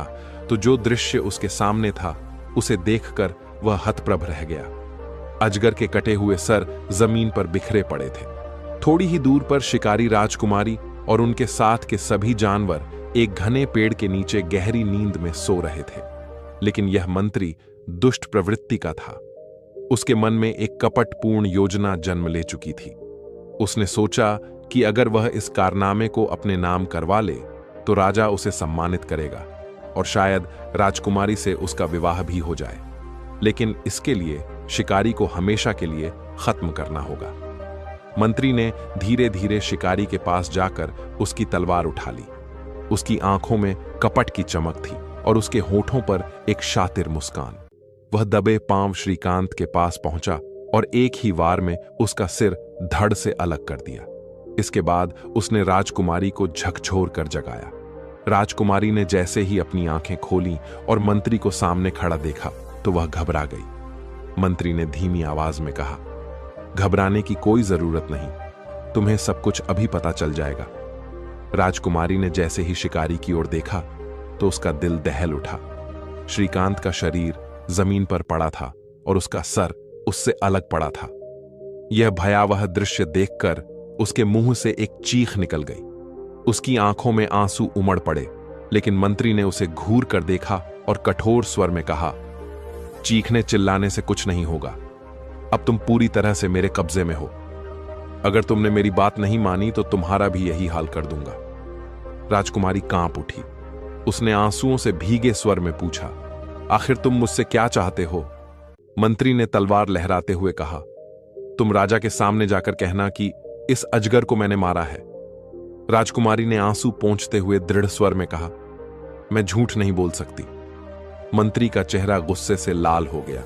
तो जो दृश्य उसके सामने था उसे देखकर वह हतप्रभ रह गया। अजगर के कटे हुए सर जमीन पर बिखरे पड़े थे। थोड़ी ही दूर पर शिकारी राजकुमारी और उनके साथ के सभी जानवर एक घने पेड़ के नीचे गहरी नींद में सो रहे थे। लेकिन यह मंत्री दुष्ट प्रवृत्ति का था। उसके मन में एक कपटपूर्ण योजना जन्म ले चुकी थी। उसने सोचा कि अगर वह इस कारनामे को अपने नाम करवा ले तो राजा उसे सम्मानित करेगा और शायद राजकुमारी से उसका विवाह भी हो जाए। लेकिन इसके लिए शिकारी को हमेशा के लिए खत्म करना होगा। मंत्री ने धीरे धीरे शिकारी के पास जाकर उसकी तलवार उठा ली। उसकी आंखों में कपट की चमक थी और उसके होठों पर एक शातिर मुस्कान। वह दबे पांव श्रीकांत के पास पहुंचा और एक ही वार में उसका सिर धड़ से अलग कर दिया। इसके बाद उसने राजकुमारी को झकझोर कर जगाया। राजकुमारी ने जैसे ही अपनी आंखें खोलीं और मंत्री को सामने खड़ा देखा तो वह घबरा गई। मंत्री ने धीमी आवाज में कहा, घबराने की कोई जरूरत नहीं, तुम्हें सब कुछ अभी पता चल जाएगा। राजकुमारी ने जैसे ही शिकारी की ओर देखा तो उसका दिल दहल उठा। श्रीकांत का शरीर जमीन पर पड़ा था और उसका सर उससे अलग पड़ा था। यह भयावह दृश्य देखकर उसके मुंह से एक चीख निकल गई। उसकी आंखों में आंसू उमड़ पड़े, लेकिन मंत्री ने उसे घूर कर देखा और कठोर स्वर में कहा, चीखने चिल्लाने से कुछ नहीं होगा। अब तुम पूरी तरह से मेरे कब्जे में हो। अगर तुमने मेरी बात नहीं मानी तो तुम्हारा भी यही हाल कर दूंगा। राजकुमारी कांप उठी। उसने आंसुओं से भीगे स्वर में पूछा, आखिर तुम मुझसे क्या चाहते हो? मंत्री ने तलवार लहराते हुए कहा, तुम राजा के सामने जाकर कहना कि इस अजगर को मैंने मारा है। राजकुमारी ने आंसू पोंछते हुए दृढ़ स्वर में कहा, मैं झूठ नहीं बोल सकती। मंत्री का चेहरा गुस्से से लाल हो गया।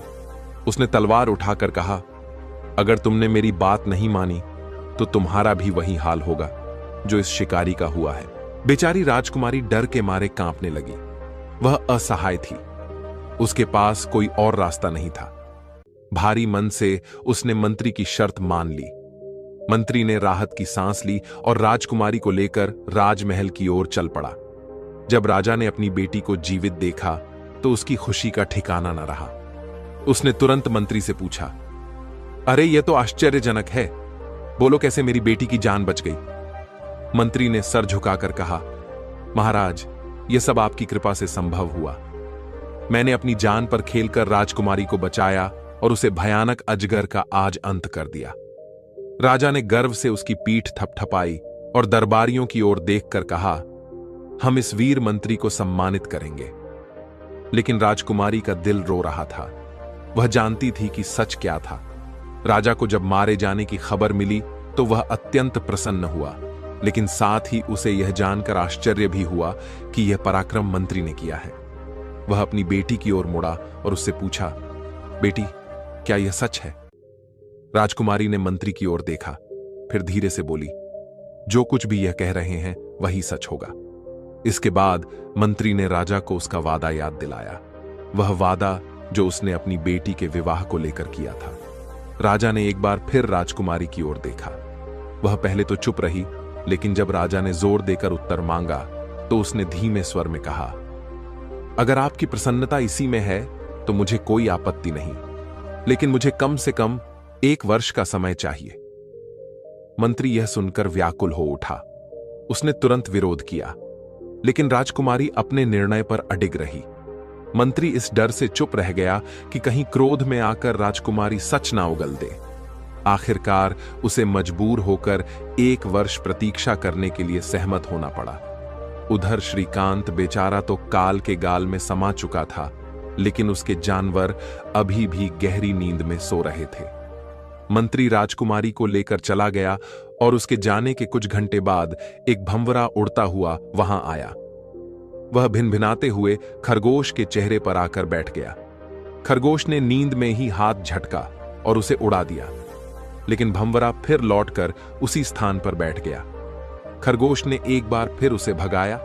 उसने तलवार उठाकर कहा, अगर तुमने मेरी बात नहीं मानी तो तुम्हारा भी वही हाल होगा जो इस शिकारी का हुआ है। बेचारी राजकुमारी डर के मारे कांपने लगी। वह असहाय थी। उसके पास कोई और रास्ता नहीं था। भारी मन से उसने मंत्री की शर्त मान ली। मंत्री ने राहत की सांस ली और राजकुमारी को लेकर राजमहल की ओर चल पड़ा। जब राजा ने अपनी बेटी को जीवित देखा तो उसकी खुशी का ठिकाना न रहा। उसने तुरंत मंत्री से पूछा, अरे यह तो आश्चर्यजनक है, बोलो कैसे मेरी बेटी की जान बच गई? मंत्री ने सर झुकाकर कहा, महाराज, यह सब आपकी कृपा से संभव हुआ। मैंने अपनी जान पर खेलकर राजकुमारी को बचाया और उसे भयानक अजगर का आज अंत कर दिया। राजा ने गर्व से उसकी पीठ थपथपाई और दरबारियों की ओर देखकर कहा, हम इस वीर मंत्री को सम्मानित करेंगे। लेकिन राजकुमारी का दिल रो रहा था। वह जानती थी कि सच क्या था। राजा को जब मारे जाने की खबर मिली तो वह अत्यंत प्रसन्न हुआ, लेकिन साथ ही उसे यह जानकर आश्चर्य भी हुआ कि यह पराक्रम मंत्री ने किया है। वह अपनी बेटी की ओर मुड़ा और उससे पूछा, बेटी, क्या यह सच है? राजकुमारी ने मंत्री की ओर देखा, फिर धीरे से बोली, जो कुछ भी यह कह रहे हैं वही सच होगा। इसके बाद मंत्री ने राजा को उसका वादा याद दिलाया, वह वादा जो उसने अपनी बेटी के विवाह को लेकर किया था। राजा ने एक बार फिर राजकुमारी की ओर देखा। वह पहले तो चुप रही, लेकिन जब राजा ने जोर देकर उत्तर मांगा तो उसने धीमे स्वर में कहा, अगर आपकी प्रसन्नता इसी में है तो मुझे कोई आपत्ति नहीं, लेकिन मुझे कम से कम 1 वर्ष का समय चाहिए। मंत्री यह सुनकर व्याकुल हो उठा। उसने तुरंत विरोध किया, लेकिन राजकुमारी अपने निर्णय पर अडिग रही। मंत्री इस डर से चुप रह गया कि कहीं क्रोध में आकर राजकुमारी सच ना उगल दे। आखिरकार उसे मजबूर होकर 1 वर्ष प्रतीक्षा करने के लिए सहमत होना पड़ा। उधर श्रीकांत बेचारा तो काल के गाल में समा चुका था, लेकिन उसके जानवर अभी भी गहरी नींद में सो रहे थे। मंत्री राजकुमारी को लेकर चला गया और उसके जाने के कुछ घंटे बाद एक भंवरा उड़ता हुआ वहां आया। वह भिनभिनाते हुए खरगोश के चेहरे पर आकर बैठ गया। खरगोश ने नींद में ही हाथ झटका और उसे उड़ा दिया, लेकिन भंवरा फिर लौटकर उसी स्थान पर बैठ गया। खरगोश ने एक बार फिर उसे भगाया,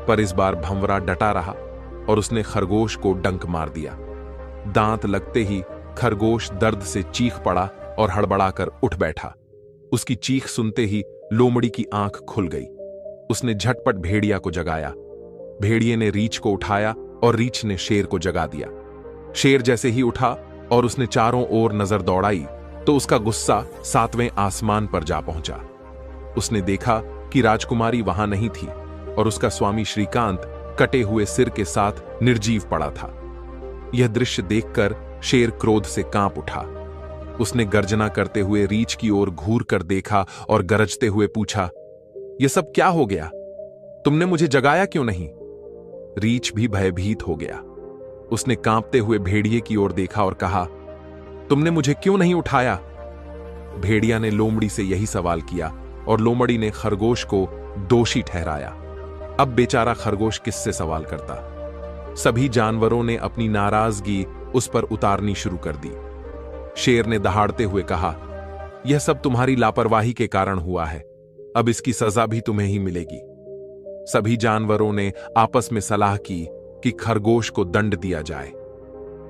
पर इस बार भंवरा डटा रहा और उसने खरगोश को डंक मार दिया। दांत लगते ही खरगोश दर्द से चीख पड़ा और हड़बड़ाकर उठ बैठा। उसकी चीख सुनते ही लोमड़ी की आंख खुल गई। उसने झटपट भेड़िया को जगाया। भेड़िए ने रीछ को उठाया और रीछ ने शेर को जगा दिया। शेर जैसे ही उठा और उसने चारों ओर नजर दौड़ाई तो उसका गुस्सा 7वें आसमान पर जा पहुंचा। उसने देखा कि राजकुमारी वहां नहीं थी और उसका स्वामी श्रीकांत कटे हुए सिर के साथ निर्जीव पड़ा था। यह दृश्य देखकर शेर क्रोध से कांप उठा। उसने गर्जना करते हुए रीछ की ओर घूर कर देखा और गरजते हुए पूछा, यह सब क्या हो गया? तुमने मुझे जगाया क्यों नहीं? रीछ भी भयभीत हो गया। उसने कांपते हुए भेड़िए की ओर देखा और कहा, तुमने मुझे क्यों नहीं उठाया? भेड़िया ने लोमड़ी से यही सवाल किया और लोमड़ी ने खरगोश को दोषी ठहराया। अब बेचारा खरगोश किससे सवाल करता? सभी जानवरों ने अपनी नाराजगी उस पर उतारनी शुरू कर दी। शेर ने दहाड़ते हुए कहा, यह सब तुम्हारी लापरवाही के कारण हुआ है। अब इसकी सजा भी तुम्हें ही मिलेगी। सभी जानवरों ने आपस में सलाह की कि खरगोश को दंड दिया जाए।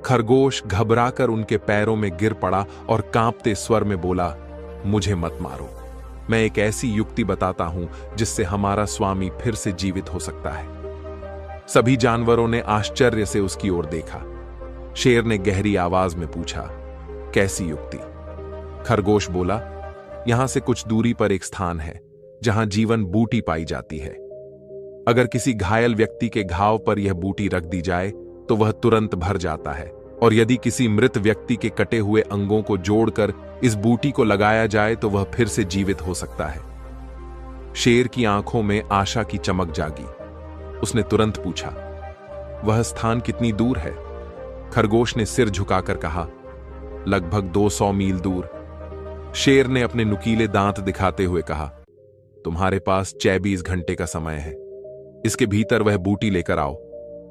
खरगोश घबराकर उनके पैरों में गिर पड़ा और कांपते स्वर में बोला, मुझे मत मारो। मैं एक ऐसी युक्ति बताता हूं जिससे हमारा स्वामी फिर से जीवित हो सकता है। सभी जानवरों ने आश्चर्य से उसकी ओर देखा। शेर ने गहरी आवाज में पूछा, कैसी युक्ति? खरगोश बोला, यहां से कुछ दूरी पर एक स्थान है जहां जीवन बूटी पाई जाती है। अगर किसी घायल व्यक्ति के घाव पर यह बूटी रख दी जाए तो वह तुरंत भर जाता है, और यदि किसी मृत व्यक्ति के कटे हुए अंगों को जोड़कर इस बूटी को लगाया जाए तो वह फिर से जीवित हो सकता है। शेर की आंखों में आशा की चमक जागी। उसने तुरंत पूछा, वह स्थान कितनी दूर है? खरगोश ने सिर झुकाकर कहा, लगभग 200 मील दूर। शेर ने अपने नुकीले दांत दिखाते हुए कहा, तुम्हारे पास 24 घंटे का समय है। इसके भीतर वह बूटी लेकर आओ,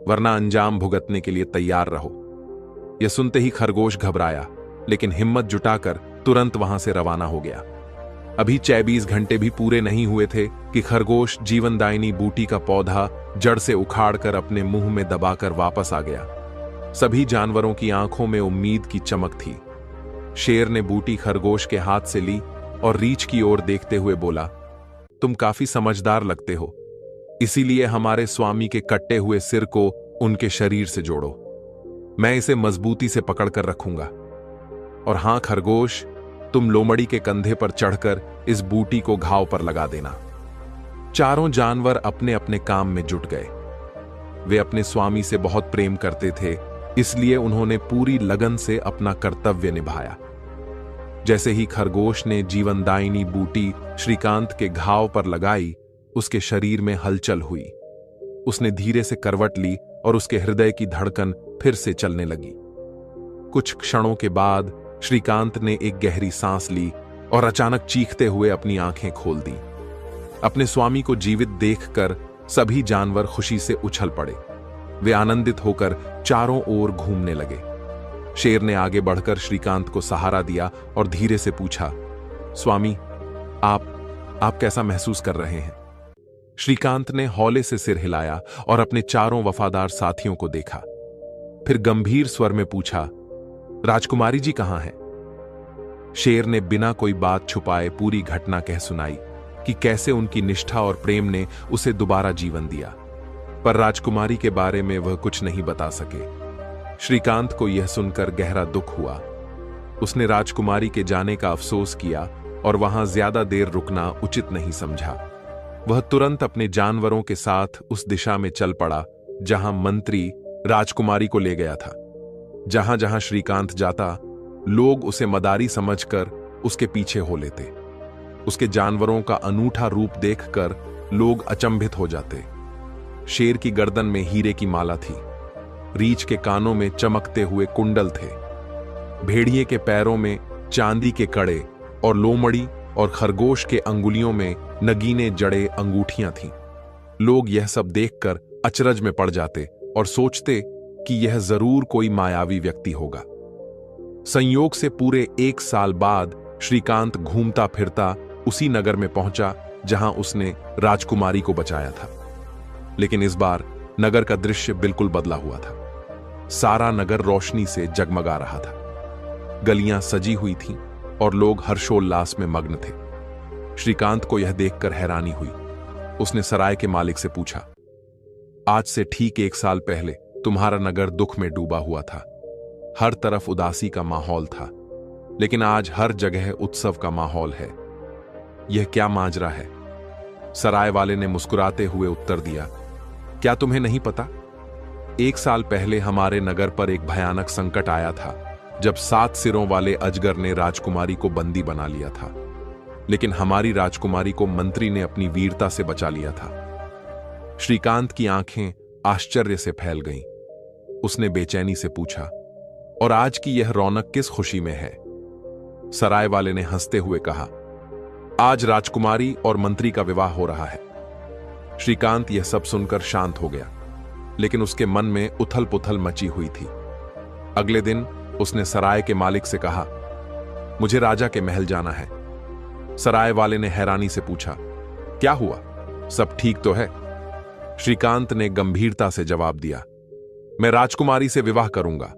वरना अंजाम भुगतने के लिए तैयार रहो। यह सुनते ही खरगोश घबराया, लेकिन हिम्मत जुटाकर तुरंत वहां से रवाना हो गया। अभी 24 घंटे भी पूरे नहीं हुए थे कि खरगोश जीवनदायिनी बूटी का पौधा जड़ से उखाड़कर अपने मुंह में दबाकर वापस आ गया। सभी जानवरों की आंखों में उम्मीद की चमक थी। शेर ने बूटी खरगोश के हाथ से ली और रीछ की ओर देखते हुए बोला, तुम काफी समझदार लगते हो, इसीलिए हमारे स्वामी के कटे हुए सिर को उनके शरीर से जोड़ो। मैं इसे मजबूती से पकड़कर रखूंगा। और हां खरगोश, तुम लोमड़ी के कंधे पर चढ़कर इस बूटी को घाव पर लगा देना। चारों जानवर अपने अपने काम में जुट गए। वे अपने स्वामी से बहुत प्रेम करते थे, इसलिए उन्होंने पूरी लगन से अपना कर्तव्य निभाया। जैसे ही खरगोश ने जीवनदायिनी बूटी श्रीकांत के घाव पर लगाई, उसके शरीर में हलचल हुई। उसने धीरे से करवट ली और उसके हृदय की धड़कन फिर से चलने लगी। कुछ क्षणों के बाद श्रीकांत ने एक गहरी सांस ली और अचानक चीखते हुए अपनी आंखें खोल दी। अपने स्वामी को जीवित देखकर सभी जानवर खुशी से उछल पड़े। वे आनंदित होकर चारों ओर घूमने लगे। शेर ने आगे बढ़कर श्रीकांत को सहारा दिया और धीरे से पूछा, स्वामी, आप कैसा महसूस कर रहे हैं? श्रीकांत ने हौले से सिर हिलाया और अपने चारों वफादार साथियों को देखा। फिर गंभीर स्वर में पूछा, राजकुमारी जी कहां हैं? शेर ने बिना कोई बात छुपाए पूरी घटना कह सुनाई कि कैसे उनकी निष्ठा और प्रेम ने उसे दोबारा जीवन दिया, पर राजकुमारी के बारे में वह कुछ नहीं बता सके। श्रीकांत को यह सुनकर गहरा दुख हुआ। उसने राजकुमारी के जाने का अफसोस किया और वहां ज्यादा देर रुकना उचित नहीं समझा। वह तुरंत अपने जानवरों के साथ उस दिशा में चल पड़ा जहां मंत्री राजकुमारी को ले गया था। जहां जहां श्रीकांत जाता, लोग उसे मदारी समझकर उसके पीछे हो लेते। उसके जानवरों का अनूठा रूप देखकर लोग अचंभित हो जाते। शेर की गर्दन में हीरे की माला थी, रीछ के कानों में चमकते हुए कुंडल थे, भेड़िए के पैरों में चांदी के कड़े और लोमड़ी और खरगोश के अंगुलियों में नगीने जड़े अंगूठियां थीं। लोग यह सब देखकर अचरज में पड़ जाते और सोचते कि यह जरूर कोई मायावी व्यक्ति होगा। संयोग से पूरे 1 साल बाद श्रीकांत घूमता फिरता उसी नगर में पहुंचा जहां उसने राजकुमारी को बचाया था। लेकिन इस बार नगर का दृश्य बिल्कुल बदला हुआ था। सारा नगर रोशनी से जगमगा रहा था। गलियां सजी हुई थीं और लोग हर्षोल्लास में मग्न थे। श्रीकांत को यह देखकर हैरानी हुई। उसने सराय के मालिक से पूछा, आज से ठीक 1 साल पहले तुम्हारा नगर दुख में डूबा हुआ था। हर तरफ उदासी का माहौल था, लेकिन आज हर जगह उत्सव का माहौल है। यह क्या माजरा है? सराय वाले ने मुस्कुराते हुए उत्तर दिया, क्या तुम्हें नहीं पता? 1 साल पहले हमारे नगर पर एक भयानक संकट आया था, जब 7 सिरों वाले अजगर ने राजकुमारी को बंदी बना लिया था। लेकिन हमारी राजकुमारी को मंत्री ने अपनी वीरता से बचा लिया था। श्रीकांत की आंखें आश्चर्य से फैल गईं। उसने बेचैनी से पूछा, और आज की यह रौनक किस खुशी में है? सराय वाले ने हंसते हुए कहा, आज राजकुमारी और मंत्री का विवाह हो रहा है। श्रीकांत यह सब सुनकर शांत हो गया, लेकिन उसके मन में उथल पुथल मची हुई थी। अगले दिन उसने सराय के मालिक से कहा, मुझे राजा के महल जाना है। सराय वाले ने हैरानी से पूछा, क्या हुआ? सब ठीक तो है? श्रीकांत ने गंभीरता से जवाब दिया, मैं राजकुमारी से विवाह करूंगा।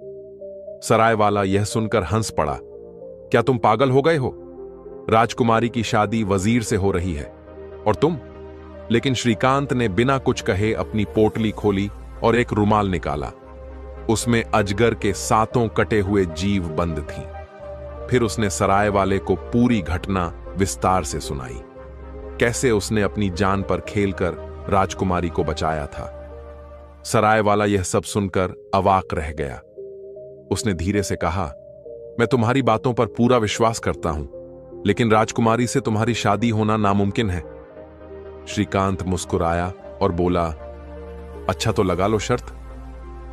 सराय वाला यह सुनकर हंस पड़ा, क्या तुम पागल हो गए हो? राजकुमारी की शादी वजीर से हो रही है, और तुम? लेकिन श्रीकांत ने बिना कुछ कहे अपनी पोटली खोली और एक रुमाल निकाला। उसमें अजगर के 7 कटे हुए जीव बंद थीं। फिर उसने सराय वाले को पूरी घटना विस्तार से सुनाई, कैसे उसने अपनी जान पर खेलकर राजकुमारी को बचाया था। सराय वाला यह सब सुनकर अवाक रह गया। उसने धीरे से कहा, मैं तुम्हारी बातों पर पूरा विश्वास करता हूं, लेकिन राजकुमारी से तुम्हारी शादी होना नामुमकिन है। श्रीकांत मुस्कुराया और बोला, अच्छा तो लगा लो शर्त।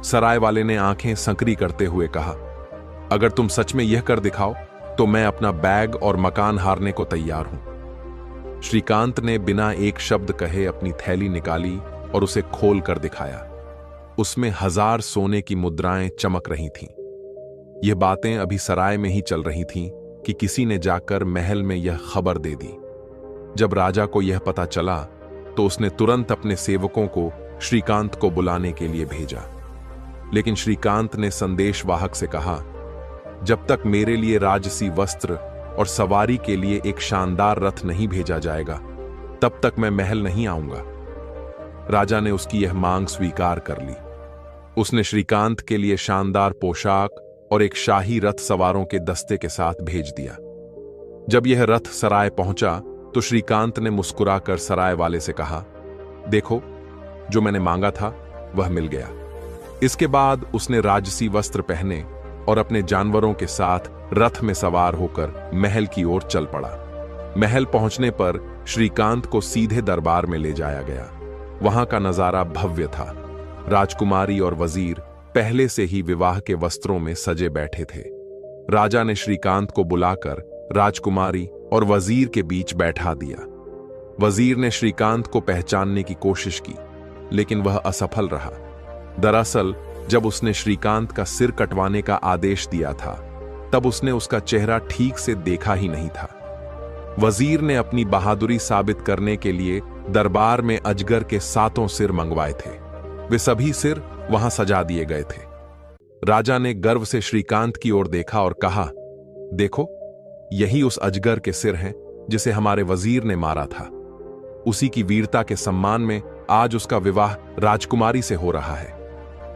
सराय वाले ने आंखें संकरी करते हुए कहा, अगर तुम सच में यह कर दिखाओ तो मैं अपना बैग और मकान हारने को तैयार हूं। श्रीकांत ने बिना एक शब्द कहे अपनी थैली निकाली और उसे खोल कर दिखाया। उसमें 1000 सोने की मुद्राएं चमक रही थीं। यह बातें अभी सराय में ही चल रही थीं कि किसी ने जाकर महल में यह खबर दे दी। जब राजा को यह पता चला तो उसने तुरंत अपने सेवकों को श्रीकांत को बुलाने के लिए भेजा। लेकिन श्रीकांत ने संदेशवाहक से कहा, जब तक मेरे लिए राजसी वस्त्र और सवारी के लिए एक शानदार रथ नहीं भेजा जाएगा, तब तक मैं महल नहीं आऊंगा। राजा ने उसकी यह मांग स्वीकार कर ली। उसने श्रीकांत के लिए शानदार पोशाक और एक शाही रथ सवारों के दस्ते के साथ भेज दिया। जब यह रथ सराय पहुंचा तो श्रीकांत ने मुस्कुराकर सराय वाले से कहा, देखो, जो मैंने मांगा था वह मिल गया। इसके बाद उसने राजसी वस्त्र पहने और अपने जानवरों के साथ रथ में सवार होकर महल की ओर चल पड़ा। महल पहुंचने पर श्रीकांत को सीधे दरबार में ले जाया गया। वहां का नजारा भव्य था। राजकुमारी और वजीर पहले से ही विवाह के वस्त्रों में सजे बैठे थे। राजा ने श्रीकांत को बुलाकर राजकुमारी और वजीर के बीच बैठा दिया। वजीर ने श्रीकांत को पहचानने की कोशिश की, लेकिन वह असफल रहा। दरअसल जब उसने श्रीकांत का सिर कटवाने का आदेश दिया था, तब उसने उसका चेहरा ठीक से देखा ही नहीं था। वजीर ने अपनी बहादुरी साबित करने के लिए दरबार में अजगर के 7 सिर मंगवाए थे। वे सभी सिर वहां सजा दिए गए थे। राजा ने गर्व से श्रीकांत की ओर देखा और कहा, देखो, यही उस अजगर के सिर हैं जिसे हमारे वजीर ने मारा था। उसी की वीरता के सम्मान में आज उसका विवाह राजकुमारी से हो रहा है।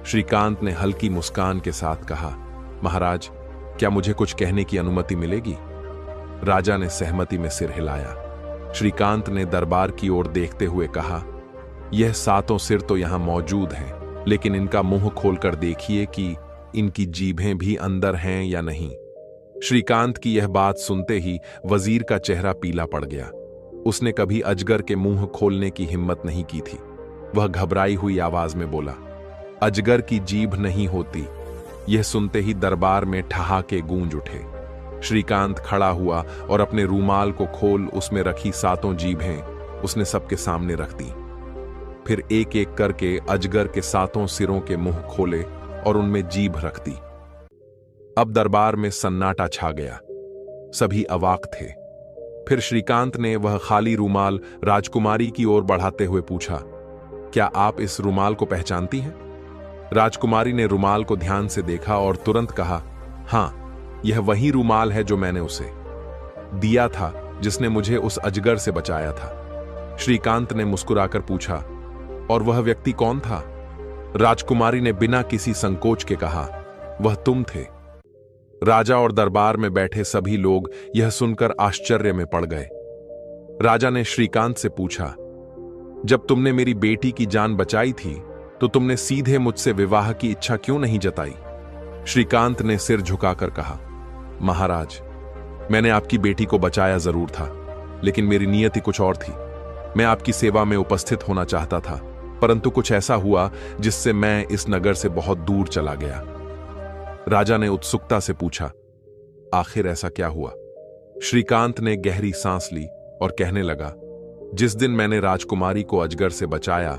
श्रीकांत ने हल्की मुस्कान के साथ कहा, महाराज, क्या मुझे कुछ कहने की अनुमति मिलेगी? राजा ने सहमति में सिर हिलाया। श्रीकांत ने दरबार की ओर देखते हुए कहा, यह 7 सिर तो यहां मौजूद हैं, लेकिन इनका मुंह खोलकर देखिए कि इनकी जीभें भी अंदर हैं या नहीं। श्रीकांत की यह बात सुनते ही वजीर का चेहरा पीला पड़ गया। उसने कभी अजगर के मुंह खोलने की हिम्मत नहीं की थी। वह घबराई हुई आवाज में बोला, अजगर की जीभ नहीं होती। यह सुनते ही दरबार में ठहाके गूंज उठे। श्रीकांत खड़ा हुआ और अपने रूमाल को खोल उसमें रखी 7 जीभें उसने सबके सामने रख दी। फिर एक एक करके अजगर के 7 सिरों के मुंह खोले और उनमें जीभ रख दी। अब दरबार में सन्नाटा छा गया, सभी अवाक थे। फिर श्रीकांत ने वह खाली रूमाल राजकुमारी की ओर बढ़ाते हुए पूछा, क्या आप इस रूमाल को पहचानती हैं? राजकुमारी ने रूमाल को ध्यान से देखा और तुरंत कहा, हां, यह वही रूमाल है जो मैंने उसे दिया था, जिसने मुझे उस अजगर से बचाया था। श्रीकांत ने मुस्कुराकर पूछा, और वह व्यक्ति कौन था? राजकुमारी ने बिना किसी संकोच के कहा, वह तुम थे। राजा और दरबार में बैठे सभी लोग यह सुनकर आश्चर्य में पड़ गए। राजा ने श्रीकांत से पूछा, जब तुमने मेरी बेटी की जान बचाई थी तो तुमने सीधे मुझसे विवाह की इच्छा क्यों नहीं जताई? श्रीकांत ने सिर झुकाकर कहा, महाराज, मैंने आपकी बेटी को बचाया जरूर था, लेकिन मेरी नियति कुछ और थी। मैं आपकी सेवा में उपस्थित होना चाहता था, परंतु कुछ ऐसा हुआ जिससे मैं इस नगर से बहुत दूर चला गया। राजा ने उत्सुकता से पूछा, आखिर ऐसा क्या हुआ? श्रीकांत ने गहरी सांस ली और कहने लगा, जिस दिन मैंने राजकुमारी को अजगर से बचाया,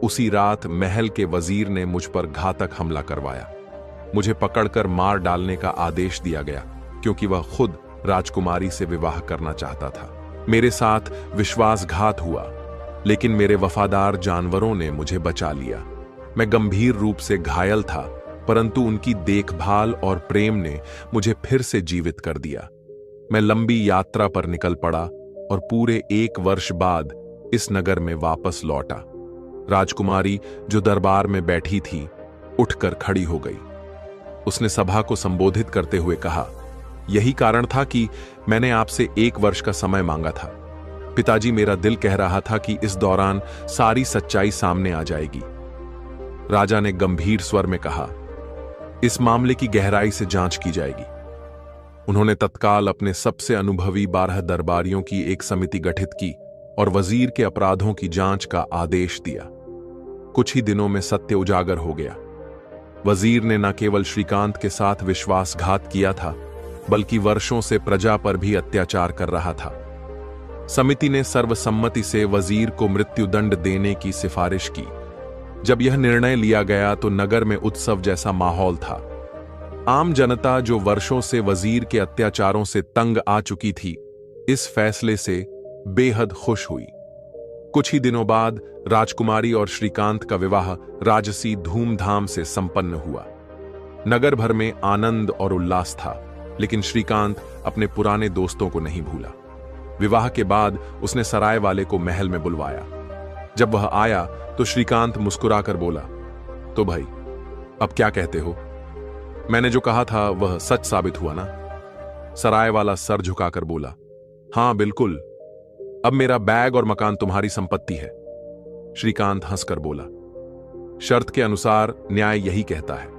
उसी रात महल के वजीर ने मुझ पर घातक हमला करवाया। मुझे पकड़कर मार डालने का आदेश दिया गया, क्योंकि वह खुद राजकुमारी से विवाह करना चाहता था। मेरे साथ विश्वासघात हुआ, लेकिन मेरे वफादार जानवरों ने मुझे बचा लिया। मैं गंभीर रूप से घायल था, परंतु उनकी देखभाल और प्रेम ने मुझे फिर से जीवित कर दिया। मैं लंबी यात्रा पर निकल पड़ा और पूरे 1 वर्ष बाद इस नगर में वापस लौटा। राजकुमारी, जो दरबार में बैठी थी, उठकर खड़ी हो गई। उसने सभा को संबोधित करते हुए कहा, यही कारण था कि मैंने आपसे 1 वर्ष का समय मांगा था। पिताजी, मेरा दिल कह रहा था कि इस दौरान सारी सच्चाई सामने आ जाएगी। राजा ने गंभीर स्वर में कहा, इस मामले की गहराई से जांच की जाएगी। उन्होंने तत्काल अपने सबसे अनुभवी 12 दरबारियों की एक समिति गठित की और वजीर के अपराधों की जांच का आदेश दिया। कुछ ही दिनों में सत्य उजागर हो गया। वजीर ने न केवल श्रीकांत के साथ विश्वासघात किया था, बल्कि वर्षों से प्रजा पर भी अत्याचार कर रहा था। समिति ने सर्वसम्मति से वजीर को मृत्युदंड देने की सिफारिश की। जब यह निर्णय लिया गया तो नगर में उत्सव जैसा माहौल था। आम जनता, जो वर्षों से वजीर के अत्याचारों से तंग आ चुकी थी, इस फैसले से बेहद खुश हुई। कुछ ही दिनों बाद राजकुमारी और श्रीकांत का विवाह राजसी धूमधाम से संपन्न हुआ। नगर भर में आनंद और उल्लास था, लेकिन श्रीकांत अपने पुराने दोस्तों को नहीं भूला। विवाह के बाद उसने सराय वाले को महल में बुलवाया। जब वह आया तो श्रीकांत मुस्कुराकर बोला, तो भाई, अब क्या कहते हो? मैंने जो कहा था वह सच साबित हुआ ना? सराय वाला सर झुकाकर बोला, हां बिल्कुल, अब मेरा बैग और मकान तुम्हारी संपत्ति है। श्रीकांत हंसकर बोला, शर्त के अनुसार न्याय यही कहता है,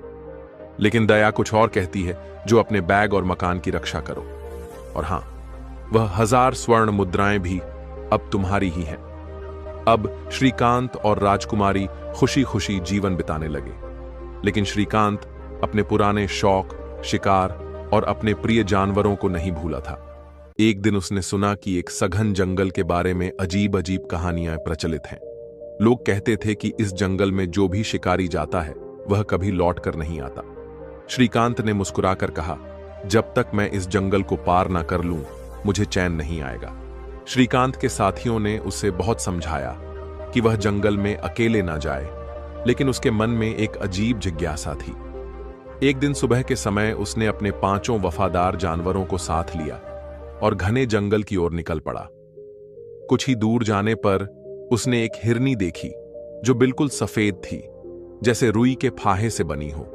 लेकिन दया कुछ और कहती है, जो अपने बैग और मकान की रक्षा करो। और हां, वह 1000 स्वर्ण मुद्राएं भी अब तुम्हारी ही हैं। अब श्रीकांत और राजकुमारी खुशी खुशी जीवन बिताने लगे, लेकिन श्रीकांत अपने पुराने शौक, शिकार और अपने प्रिय जानवरों को नहीं भूला था। एक दिन उसने सुना कि एक सघन जंगल के बारे में अजीब अजीब कहानियां प्रचलित हैं। लोग कहते थे कि इस जंगल में जो भी शिकारी जाता है वह कभी लौट कर नहीं आता। श्रीकांत ने मुस्कुराकर कहा, जब तक मैं इस जंगल को पार ना कर लूं, मुझे चैन नहीं आएगा। श्रीकांत के साथियों ने उसे बहुत समझाया कि वह जंगल में अकेले ना जाए, लेकिन उसके मन में एक अजीब जिज्ञासा थी। एक दिन सुबह के समय उसने अपने 5 वफादार जानवरों को साथ लिया और घने जंगल की ओर निकल पड़ा। कुछ ही दूर जाने पर उसने एक हिरनी देखी, जो बिल्कुल सफेद थी, जैसे रुई के फाहे से बनी हो।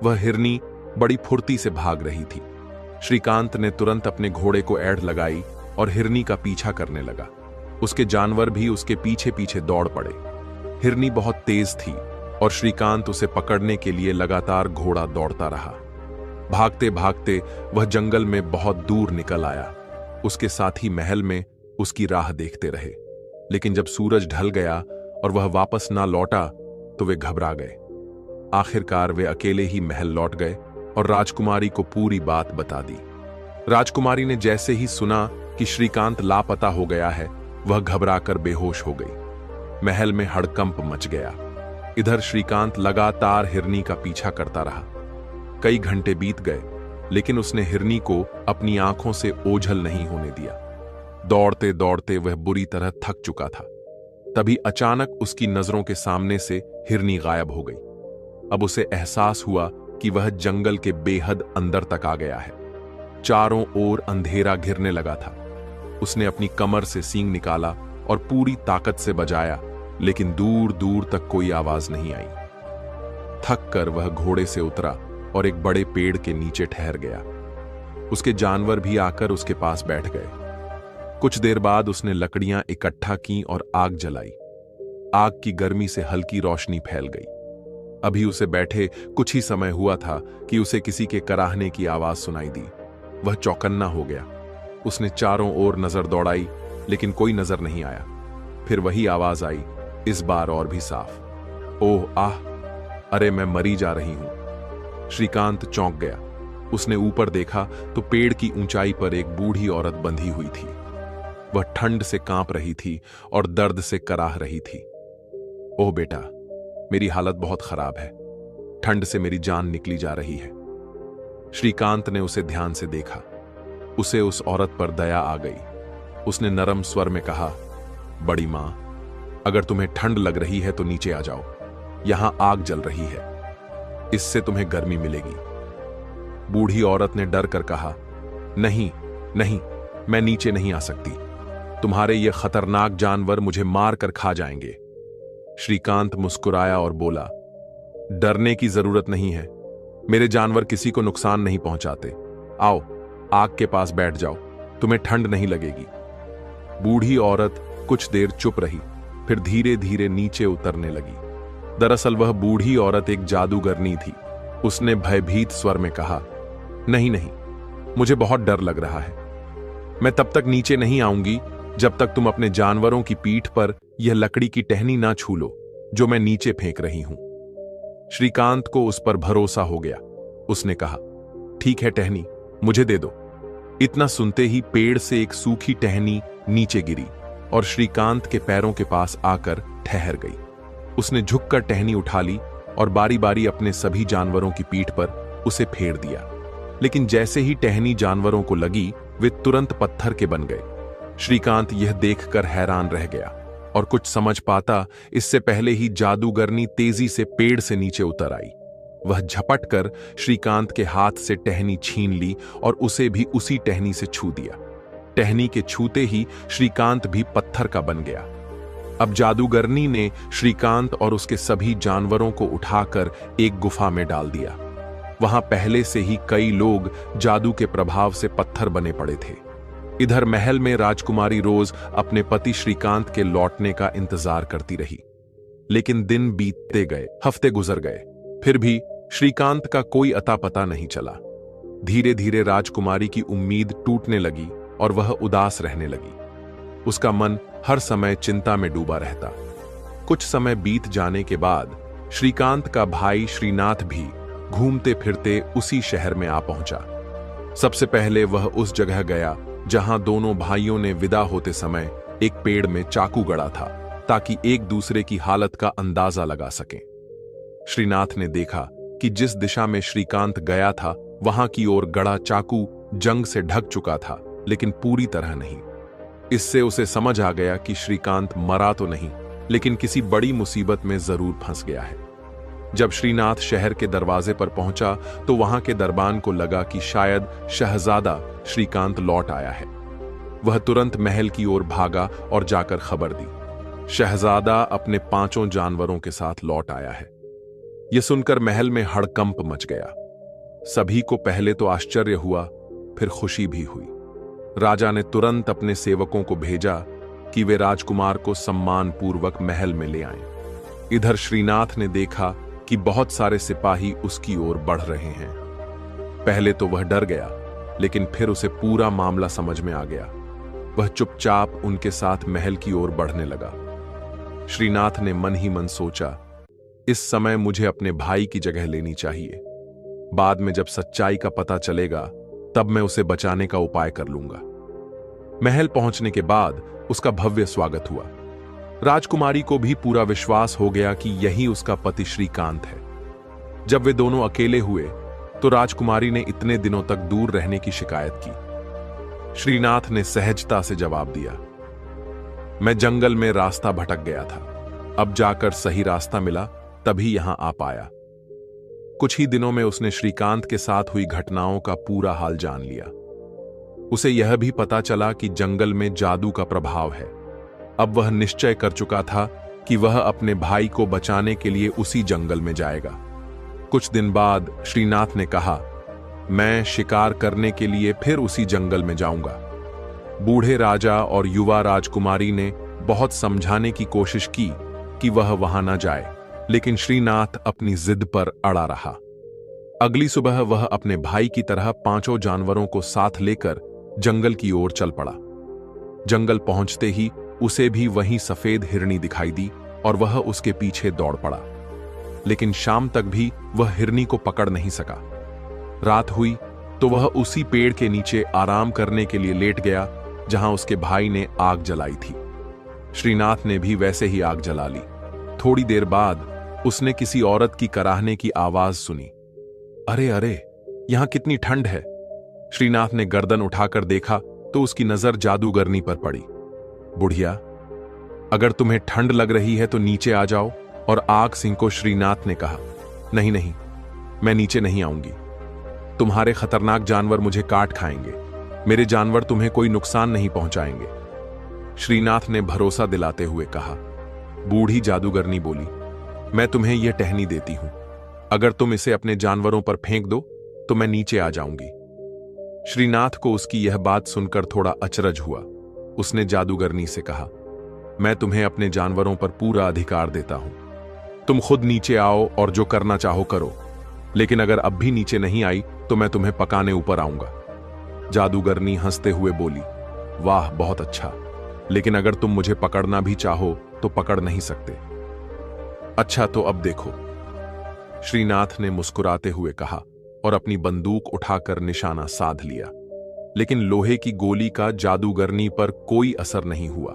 वह हिरनी बड़ी फुर्ती से भाग रही थी। श्रीकांत ने तुरंत अपने घोड़े को ऐड़ लगाई और हिरनी का पीछा करने लगा। उसके जानवर भी उसके पीछे पीछे दौड़ पड़े। हिरनी बहुत तेज थी और श्रीकांत उसे पकड़ने के लिए लगातार घोड़ा दौड़ता रहा। भागते भागते वह जंगल में बहुत दूर निकल आया। उसके साथी महल में उसकी राह देखते रहे, लेकिन जब सूरज ढल गया और वह वापस ना लौटा तो वे घबरा गए। आखिरकार वे अकेले ही महल लौट गए और राजकुमारी को पूरी बात बता दी। राजकुमारी ने जैसे ही सुना कि श्रीकांत लापता हो गया है, वह घबराकर बेहोश हो गई। महल में हड़कंप मच गया। इधर श्रीकांत लगातार हिरनी का पीछा करता रहा। कई घंटे बीत गए, लेकिन उसने हिरनी को अपनी आंखों से ओझल नहीं होने दिया। दौड़ते दौड़ते वह बुरी तरह थक चुका था। तभी अचानक उसकी नजरों के सामने से हिरनी गायब हो गई। अब उसे एहसास हुआ कि वह जंगल के बेहद अंदर तक आ गया है। चारों ओर अंधेरा घिरने लगा था। उसने अपनी कमर से सींग निकाला और पूरी ताकत से बजाया, लेकिन दूर दूर तक कोई आवाज नहीं आई। थक कर वह घोड़े से उतरा और एक बड़े पेड़ के नीचे ठहर गया। उसके जानवर भी आकर उसके पास बैठ गए। कुछ देर बाद उसने लकड़ियां इकट्ठा की और आग जलाई। आग की गर्मी से हल्की रोशनी फैल गई। अभी उसे बैठे कुछ ही समय हुआ था कि उसे किसी के कराहने की आवाज सुनाई दी। वह चौकन्ना हो गया। उसने चारों ओर नजर दौड़ाई, लेकिन कोई नजर नहीं आया। फिर वही आवाज आई, इस बार और भी साफ। ओह आह, अरे मैं मरी जा रही हूं। श्रीकांत चौंक गया। उसने ऊपर देखा तो पेड़ की ऊंचाई पर एक बूढ़ी औरत बंधी हुई थी। वह ठंड से कांप रही थी और दर्द से कराह रही थी। ओह बेटा, मेरी हालत बहुत खराब है। ठंड से मेरी जान निकली जा रही है। श्रीकांत ने उसे ध्यान से देखा। उसे उस औरत पर दया आ गई। उसने नरम स्वर में कहा, बड़ी मां, अगर तुम्हें ठंड लग रही है तो नीचे आ जाओ। यहां आग जल रही है, इससे तुम्हें गर्मी मिलेगी। बूढ़ी औरत ने डर कर कहा, नहीं नहीं, मैं नीचे नहीं आ सकती। तुम्हारे ये खतरनाक जानवर मुझे मार कर खा जाएंगे। श्रीकांत मुस्कुराया और बोला, डरने की जरूरत नहीं है। मेरे जानवर किसी को नुकसान नहीं पहुंचाते। आओ, आग के पास बैठ जाओ, तुम्हें ठंड नहीं लगेगी। बूढ़ी औरत कुछ देर चुप रही, फिर धीरे धीरे नीचे उतरने लगी। दरअसल वह बूढ़ी औरत एक जादूगरनी थी। उसने भयभीत स्वर में कहा, नहीं नहीं, मुझे बहुत डर लग रहा है। मैं तब तक नीचे नहीं आऊंगी जब तक तुम अपने जानवरों की पीठ पर यह लकड़ी की टहनी ना छू लो जो मैं नीचे फेंक रही हूं। श्रीकांत को उस पर भरोसा हो गया। उसने कहा, ठीक है टहनी, मुझे दे दो। इतना सुनते ही पेड़ से एक सूखी टहनी नीचे गिरी और श्रीकांत के पैरों के पास आकर ठहर गई। उसने झुककर टहनी उठा ली और बारी बारी अपने सभी जानवरों की पीठ पर उसे फेर दिया। लेकिन जैसे ही टहनी जानवरों को लगी, वे तुरंत पत्थर के बन गए। श्रीकांत यह देखकर हैरान रह गया और कुछ समझ पाता इससे पहले ही जादूगरनी तेजी से पेड़ से नीचे उतर आई। वह झपट कर श्रीकांत के हाथ से टहनी छीन ली और उसे भी उसी टहनी से छू दिया। टहनी के छूते ही श्रीकांत भी पत्थर का बन गया। अब जादूगरनी ने श्रीकांत और उसके सभी जानवरों को उठाकर एक गुफा में डाल दिया। वहां पहले से ही कई लोग जादू के प्रभाव से पत्थर बने पड़े थे। इधर महल में राजकुमारी रोज अपने पति श्रीकांत के लौटने का इंतजार करती रही। लेकिन दिन बीतते गए, हफ्ते गुजर गए, फिर भी श्रीकांत का कोई अता पता नहीं चला। धीरे धीरे राजकुमारी की उम्मीद टूटने लगी और वह उदास रहने लगी। उसका मन हर समय चिंता में डूबा रहता। कुछ समय बीत जाने के बाद श्रीकांत का भाई श्रीनाथ भी घूमते फिरते उसी शहर में आ पहुंचा। सबसे पहले वह उस जगह गया जहां दोनों भाइयों ने विदा होते समय एक पेड़ में चाकू गड़ा था ताकि एक दूसरे की हालत का अंदाजा लगा सकें। श्रीनाथ ने देखा कि जिस दिशा में श्रीकांत गया था वहां की ओर गड़ा चाकू जंग से ढक चुका था, लेकिन पूरी तरह नहीं। इससे उसे समझ आ गया कि श्रीकांत मरा तो नहीं, लेकिन किसी बड़ी मुसीबत में जरूर फंस गया है। जब श्रीनाथ शहर के दरवाजे पर पहुंचा तो वहां के दरबान को लगा कि शायद शहजादा श्रीकांत लौट आया है। वह तुरंत महल की ओर भागा और जाकर खबर दी, शहजादा अपने 5 जानवरों के साथ लौट आया है। यह सुनकर महल में हड़कंप मच गया। सभी को पहले तो आश्चर्य हुआ, फिर खुशी भी हुई। राजा ने तुरंत अपने सेवकों को भेजा कि वे राजकुमार को सम्मान पूर्वक महल में ले आएं। इधर श्रीनाथ ने देखा कि बहुत सारे सिपाही उसकी ओर बढ़ रहे हैं। पहले तो वह डर गया, लेकिन फिर उसे पूरा मामला समझ में आ गया। वह चुपचाप उनके साथ महल की ओर बढ़ने लगा। श्रीनाथ ने मन ही मन सोचा, इस समय मुझे अपने भाई की जगह लेनी चाहिए। बाद में जब सच्चाई का पता चलेगा तब मैं उसे बचाने का उपाय कर लूंगा। महल पहुंचने के बाद उसका भव्य स्वागत हुआ। राजकुमारी को भी पूरा विश्वास हो गया कि यही उसका पति श्रीकांत है। जब वे दोनों अकेले हुए तो राजकुमारी ने इतने दिनों तक दूर रहने की शिकायत की। श्रीनाथ ने सहजता से जवाब दिया, मैं जंगल में रास्ता भटक गया था, अब जाकर सही रास्ता मिला तभी यहां आ पाया। कुछ ही दिनों में उसने श्रीकांत के साथ हुई घटनाओं का पूरा हाल जान लिया। उसे यह भी पता चला कि जंगल में जादू का प्रभाव है। अब वह निश्चय कर चुका था कि वह अपने भाई को बचाने के लिए उसी जंगल में जाएगा। कुछ दिन बाद श्रीनाथ ने कहा, मैं शिकार करने के लिए फिर उसी जंगल में जाऊंगा। बूढ़े राजा और युवा राजकुमारी ने बहुत समझाने की कोशिश की कि वह वहां न जाए, लेकिन श्रीनाथ अपनी जिद पर अड़ा रहा। अगली सुबह वह अपने भाई की तरह 5 जानवरों को साथ लेकर जंगल की ओर चल पड़ा। जंगल पहुंचते ही उसे भी वही सफेद हिरनी दिखाई दी और वह उसके पीछे दौड़ पड़ा, लेकिन शाम तक भी वह हिरनी को पकड़ नहीं सका। रात हुई तो वह उसी पेड़ के नीचे आराम करने के लिए लेट गया जहां उसके भाई ने आग जलाई थी। श्रीनाथ ने भी वैसे ही आग जला ली। थोड़ी देर बाद उसने किसी औरत की कराहने की आवाज सुनी। अरे अरे, यहां कितनी ठंड है। श्रीनाथ ने गर्दन उठाकर देखा तो उसकी नजर जादूगरनी पर पड़ी। बुढ़िया, अगर तुम्हें ठंड लग रही है तो नीचे आ जाओ। और आग सिंह को श्रीनाथ ने कहा, नहीं नहीं, मैं नीचे नहीं आऊंगी। तुम्हारे खतरनाक जानवर मुझे काट खाएंगे। मेरे जानवर तुम्हें कोई नुकसान नहीं पहुंचाएंगे। श्रीनाथ ने भरोसा दिलाते हुए कहा। बूढ़ी जादूगरनी बोली, मैं तुम्हें यह टहनी देती हूं। अगर तुम इसे अपने जानवरों पर फेंक दो तो मैं नीचे आ जाऊंगी। श्रीनाथ को उसकी यह बात सुनकर थोड़ा अचरज हुआ। उसने जादूगरनी से कहा, मैं तुम्हें अपने जानवरों पर पूरा अधिकार देता हूं। तुम खुद नीचे आओ और जो करना चाहो करो, लेकिन अगर अब भी नीचे नहीं आई तो मैं तुम्हें पकाने ऊपर आऊंगा। जादूगरनी हंसते हुए बोली, वाह, बहुत अच्छा, लेकिन अगर तुम मुझे पकड़ना भी चाहो तो पकड़ नहीं सकते। अच्छा, तो अब देखो, श्रीनाथ ने मुस्कुराते हुए कहा और अपनी बंदूक उठाकर निशाना साध लिया। लेकिन लोहे की गोली का जादूगरनी पर कोई असर नहीं हुआ।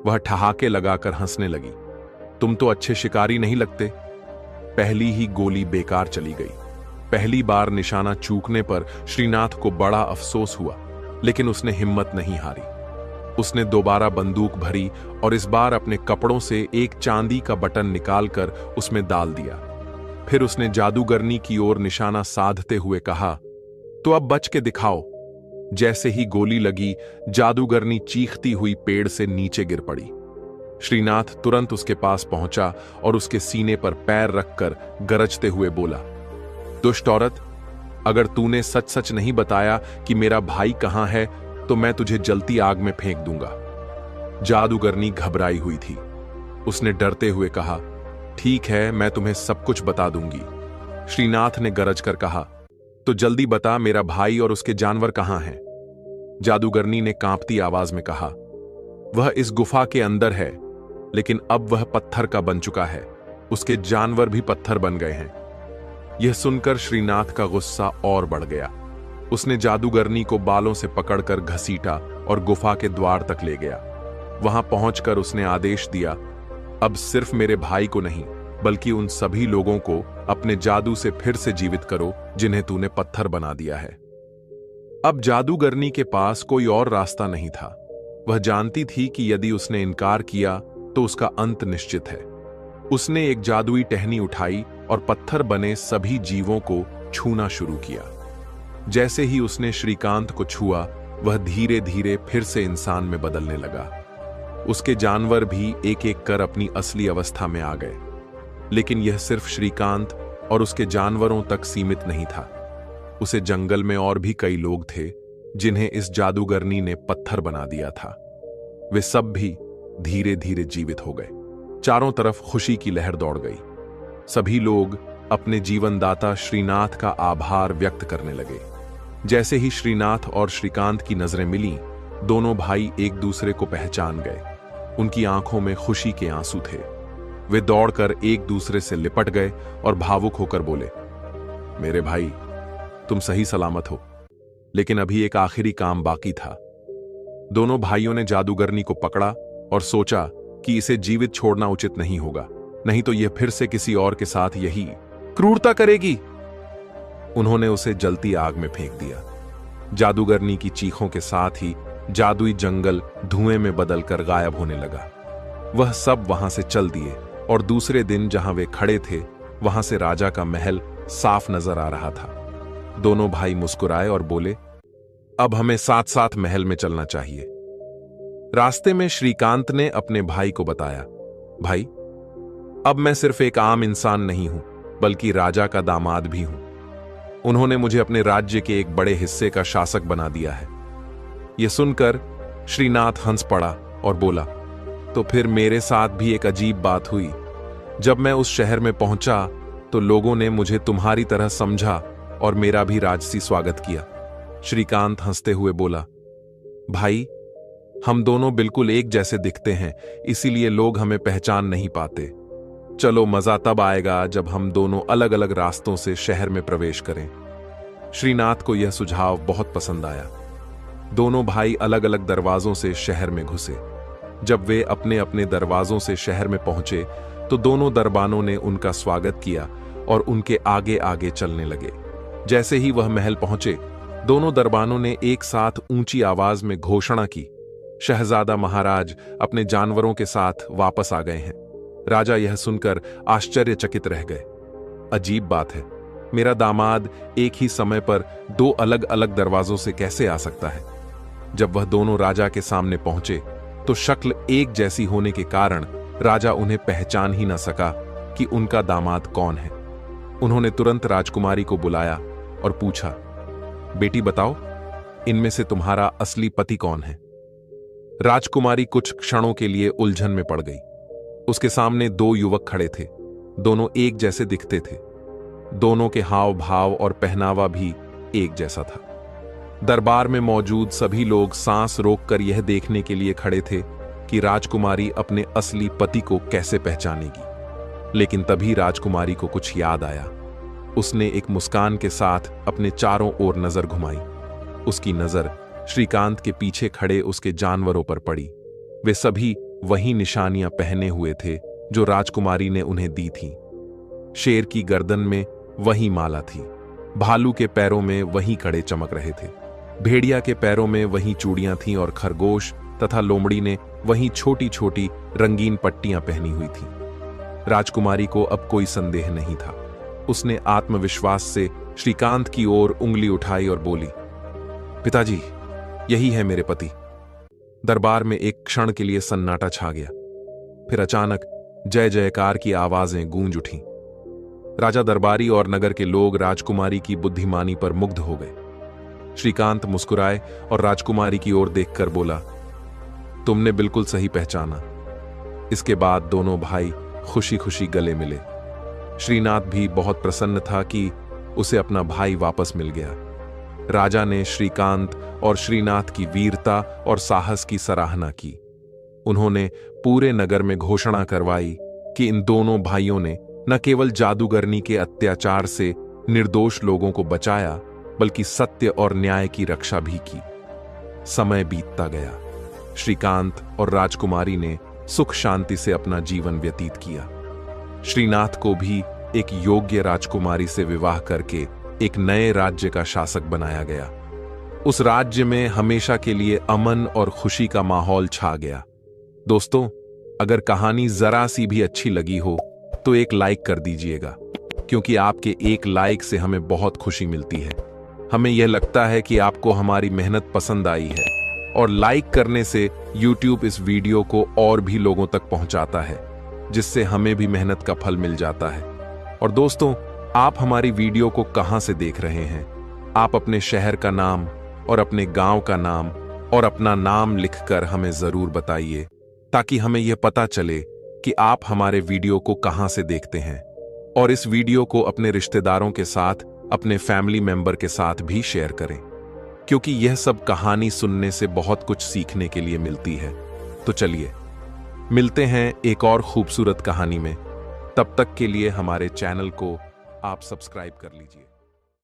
वह ठहाके लगाकर हंसने लगी। तुम तो अच्छे शिकारी नहीं लगते। पहली ही गोली बेकार चली गई। पहली बार निशाना चूकने पर श्रीनाथ को बड़ा अफसोस हुआ, लेकिन उसने हिम्मत नहीं हारी। उसने दोबारा बंदूक भरी और इस बार अपने कपड़ों से एक चांदी का बटन निकालकर उसमें डाल दिया। फिर उसने जादूगरनी की ओर निशाना साधते हुए कहा, तो अब बच के दिखाओ। जैसे ही गोली लगी, जादूगरनी चीखती हुई पेड़ से नीचे गिर पड़ी। श्रीनाथ तुरंत उसके पास पहुंचा और उसके सीने पर पैर रखकर गरजते हुए बोला, दुष्ट औरत, अगर तूने सच सच नहीं बताया कि मेरा भाई कहां है तो मैं तुझे जलती आग में फेंक दूंगा। जादूगरनी घबराई हुई थी। उसने डरते हुए कहा, ठीक है, मैं तुम्हें सब कुछ बता दूंगी। श्रीनाथ ने गरज कर कहा, तो जल्दी बता, मेरा भाई और उसके जानवर कहां हैं? जादूगरनी ने कांपती आवाज में कहा, वह इस गुफा के अंदर है, लेकिन अब वह पत्थर का बन चुका है। उसके जानवर भी पत्थर बन गए हैं। यह सुनकर श्रीनाथ का गुस्सा और बढ़ गया। उसने जादूगरनी को बालों से पकड़कर घसीटा और गुफा के द्वार तक ले गया। वहां पहुंचकर उसने आदेश दिया, अब सिर्फ मेरे भाई को नहीं बल्कि उन सभी लोगों को अपने जादू से फिर से जीवित करो जिन्हें तूने पत्थर बना दिया है। अब जादूगरनी के पास कोई और रास्ता नहीं था। वह जानती थी कि यदि उसने इनकार किया तो उसका अंत निश्चित है। उसने एक जादुई टहनी उठाई और पत्थर बने सभी जीवों को छूना शुरू किया। जैसे ही उसने श्रीकांत को छुआ, वह धीरे धीरे फिर से इंसान में बदलने लगा। उसके जानवर भी एक एक कर अपनी असली अवस्था में आ गए। लेकिन यह सिर्फ श्रीकांत और उसके जानवरों तक सीमित नहीं था। उसे जंगल में और भी कई लोग थे जिन्हें इस जादूगरनी ने पत्थर बना दिया था। वे सब भी धीरे धीरे जीवित हो गए। चारों तरफ खुशी की लहर दौड़ गई। सभी लोग अपने जीवनदाता श्रीनाथ का आभार व्यक्त करने लगे। जैसे ही श्रीनाथ और श्रीकांत की नजरें मिलीं, दोनों भाई एक दूसरे को पहचान गए। उनकी आंखों में खुशी के आंसू थे। वे दौड़कर एक दूसरे से लिपट गए और भावुक होकर बोले, मेरे भाई, तुम सही सलामत हो। लेकिन अभी एक आखिरी काम बाकी था। दोनों भाइयों ने जादूगरनी को पकड़ा और सोचा कि इसे जीवित छोड़ना उचित नहीं होगा, नहीं तो यह फिर से किसी और के साथ यही क्रूरता करेगी। उन्होंने उसे जलती आग में फेंक दिया। जादूगरनी की चीखों के साथ ही जादुई जंगल धुएं में बदलकर गायब होने लगा। वह सब वहां से चल दिए और दूसरे दिन जहां वे खड़े थे वहां से राजा का महल साफ नजर आ रहा था। दोनों भाई मुस्कुराए और बोले, अब हमें साथ साथ महल में चलना चाहिए। रास्ते में श्रीकांत ने अपने भाई को बताया, भाई, अब मैं सिर्फ एक आम इंसान नहीं हूं, बल्कि राजा का दामाद भी हूं। उन्होंने मुझे अपने राज्य के एक बड़े हिस्से का शासक बना दिया है। यह सुनकर श्रीनाथ हंस पड़ा और बोला, तो फिर मेरे साथ भी एक अजीब बात हुई। जब मैं उस शहर में पहुंचा तो लोगों ने मुझे तुम्हारी तरह समझा और मेरा भी राजसी स्वागत किया। श्रीकांत हंसते हुए बोला, भाई, हम दोनों बिल्कुल एक जैसे दिखते हैं, इसीलिए लोग हमें पहचान नहीं पाते। चलो, मजा तब आएगा जब हम दोनों अलग अलग रास्तों से शहर में प्रवेश करें। श्रीनाथ को यह सुझाव बहुत पसंद आया। दोनों भाई अलग अलग दरवाजों से शहर में घुसे। जब वे अपने अपने दरवाजों से शहर में पहुंचे तो दोनों दरबानों ने उनका स्वागत किया और उनके आगे आगे चलने लगे। जैसे ही वह महल पहुंचे, दोनों दरबानों ने एक साथ ऊंची आवाज में घोषणा की, शहजादा महाराज अपने जानवरों के साथ वापस आ गए हैं। राजा यह सुनकर आश्चर्यचकित रह गए। अजीब बात है, मेरा दामाद एक ही समय पर दो अलग अलग दरवाजों से कैसे आ सकता है? जब वह दोनों राजा के सामने पहुंचे तो शक्ल एक जैसी होने के कारण राजा उन्हें पहचान ही न सका कि उनका दामाद कौन है। उन्होंने तुरंत राजकुमारी को बुलाया और पूछा, बेटी बताओ, इनमें से तुम्हारा असली पति कौन है? राजकुमारी कुछ क्षणों के लिए उलझन में पड़ गई। उसके सामने दो युवक खड़े थे। दोनों एक जैसे दिखते थे। दोनों के हाव भाव और पहनावा भी एक जैसा था। दरबार में मौजूद सभी लोग सांस रोककर यह देखने के लिए खड़े थे कि राजकुमारी अपने असली पति को कैसे पहचानेगी। लेकिन तभी राजकुमारी को कुछ याद आया। उसने एक मुस्कान के साथ अपने चारों ओर नजर घुमाई। उसकी नजर श्रीकांत के पीछे खड़े उसके जानवरों पर पड़ी। वे सभी वही निशानियां पहने हुए थे जो राजकुमारी ने उन्हें दी थीं। शेर की गर्दन में वही माला थी, भालू के पैरों में वही कड़े चमक रहे थे, भेड़िया के पैरों में वही चूड़ियां थीं और खरगोश तथा लोमड़ी ने वही छोटी छोटी रंगीन पट्टियां पहनी हुई थीं। राजकुमारी को अब कोई संदेह नहीं था। उसने आत्मविश्वास से श्रीकांत की ओर उंगली उठाई और बोली, पिताजी, यही है मेरे पति। दरबार में एक क्षण के लिए सन्नाटा छा गया। फिर अचानक जय जयकार की आवाजें गूंज उठीं। राजा दरबारी और नगर के लोग राजकुमारी की बुद्धिमानी पर मुग्ध हो गए। श्रीकांत मुस्कुराए और राजकुमारी की ओर देखकर बोला, तुमने बिल्कुल सही पहचाना। इसके बाद दोनों भाई खुशी खुशी गले मिले। श्रीनाथ भी बहुत प्रसन्न था कि उसे अपना भाई वापस मिल गया। राजा ने श्रीकांत और श्रीनाथ की वीरता और साहस की सराहना की। उन्होंने पूरे नगर में घोषणा करवाई कि इन दोनों भाइयों ने न केवल जादूगरनी के अत्याचार से निर्दोष लोगों को बचाया, बल्कि सत्य और न्याय की रक्षा भी की। समय बीतता गया। श्रीकांत और राजकुमारी ने सुख शांति से अपना जीवन व्यतीत किया। श्रीनाथ को भी एक योग्य राजकुमारी से विवाह करके एक नए राज्य का शासक बनाया गया। उस राज्य में हमेशा के लिए अमन और खुशी का माहौल छा गया। दोस्तों, अगर कहानी जरा सी भी अच्छी लगी हो तो एक लाइक कर दीजिएगा, क्योंकि आपके एक लाइक से हमें बहुत खुशी मिलती है। हमें यह लगता है कि आपको हमारी मेहनत पसंद आई है, और लाइक करने से YouTube इस वीडियो को और भी लोगों तक पहुंचाता है, जिससे हमें भी मेहनत का फल मिल जाता है। और दोस्तों, आप हमारी वीडियो को कहां से देख रहे हैं? आप अपने शहर का नाम और अपने गांव का नाम और अपना नाम लिखकर हमें जरूर बताइए, ताकि हमें यह पता चले कि आप हमारे वीडियो को कहां से देखते हैं। और इस वीडियो को अपने रिश्तेदारों के साथ, अपने फैमिली मेंबर के साथ भी शेयर करें, क्योंकि यह सब कहानी सुनने से बहुत कुछ सीखने के लिए मिलती है। तो चलिए मिलते हैं एक और खूबसूरत कहानी में। तब तक के लिए हमारे चैनल को आप सब्सक्राइब कर लीजिए।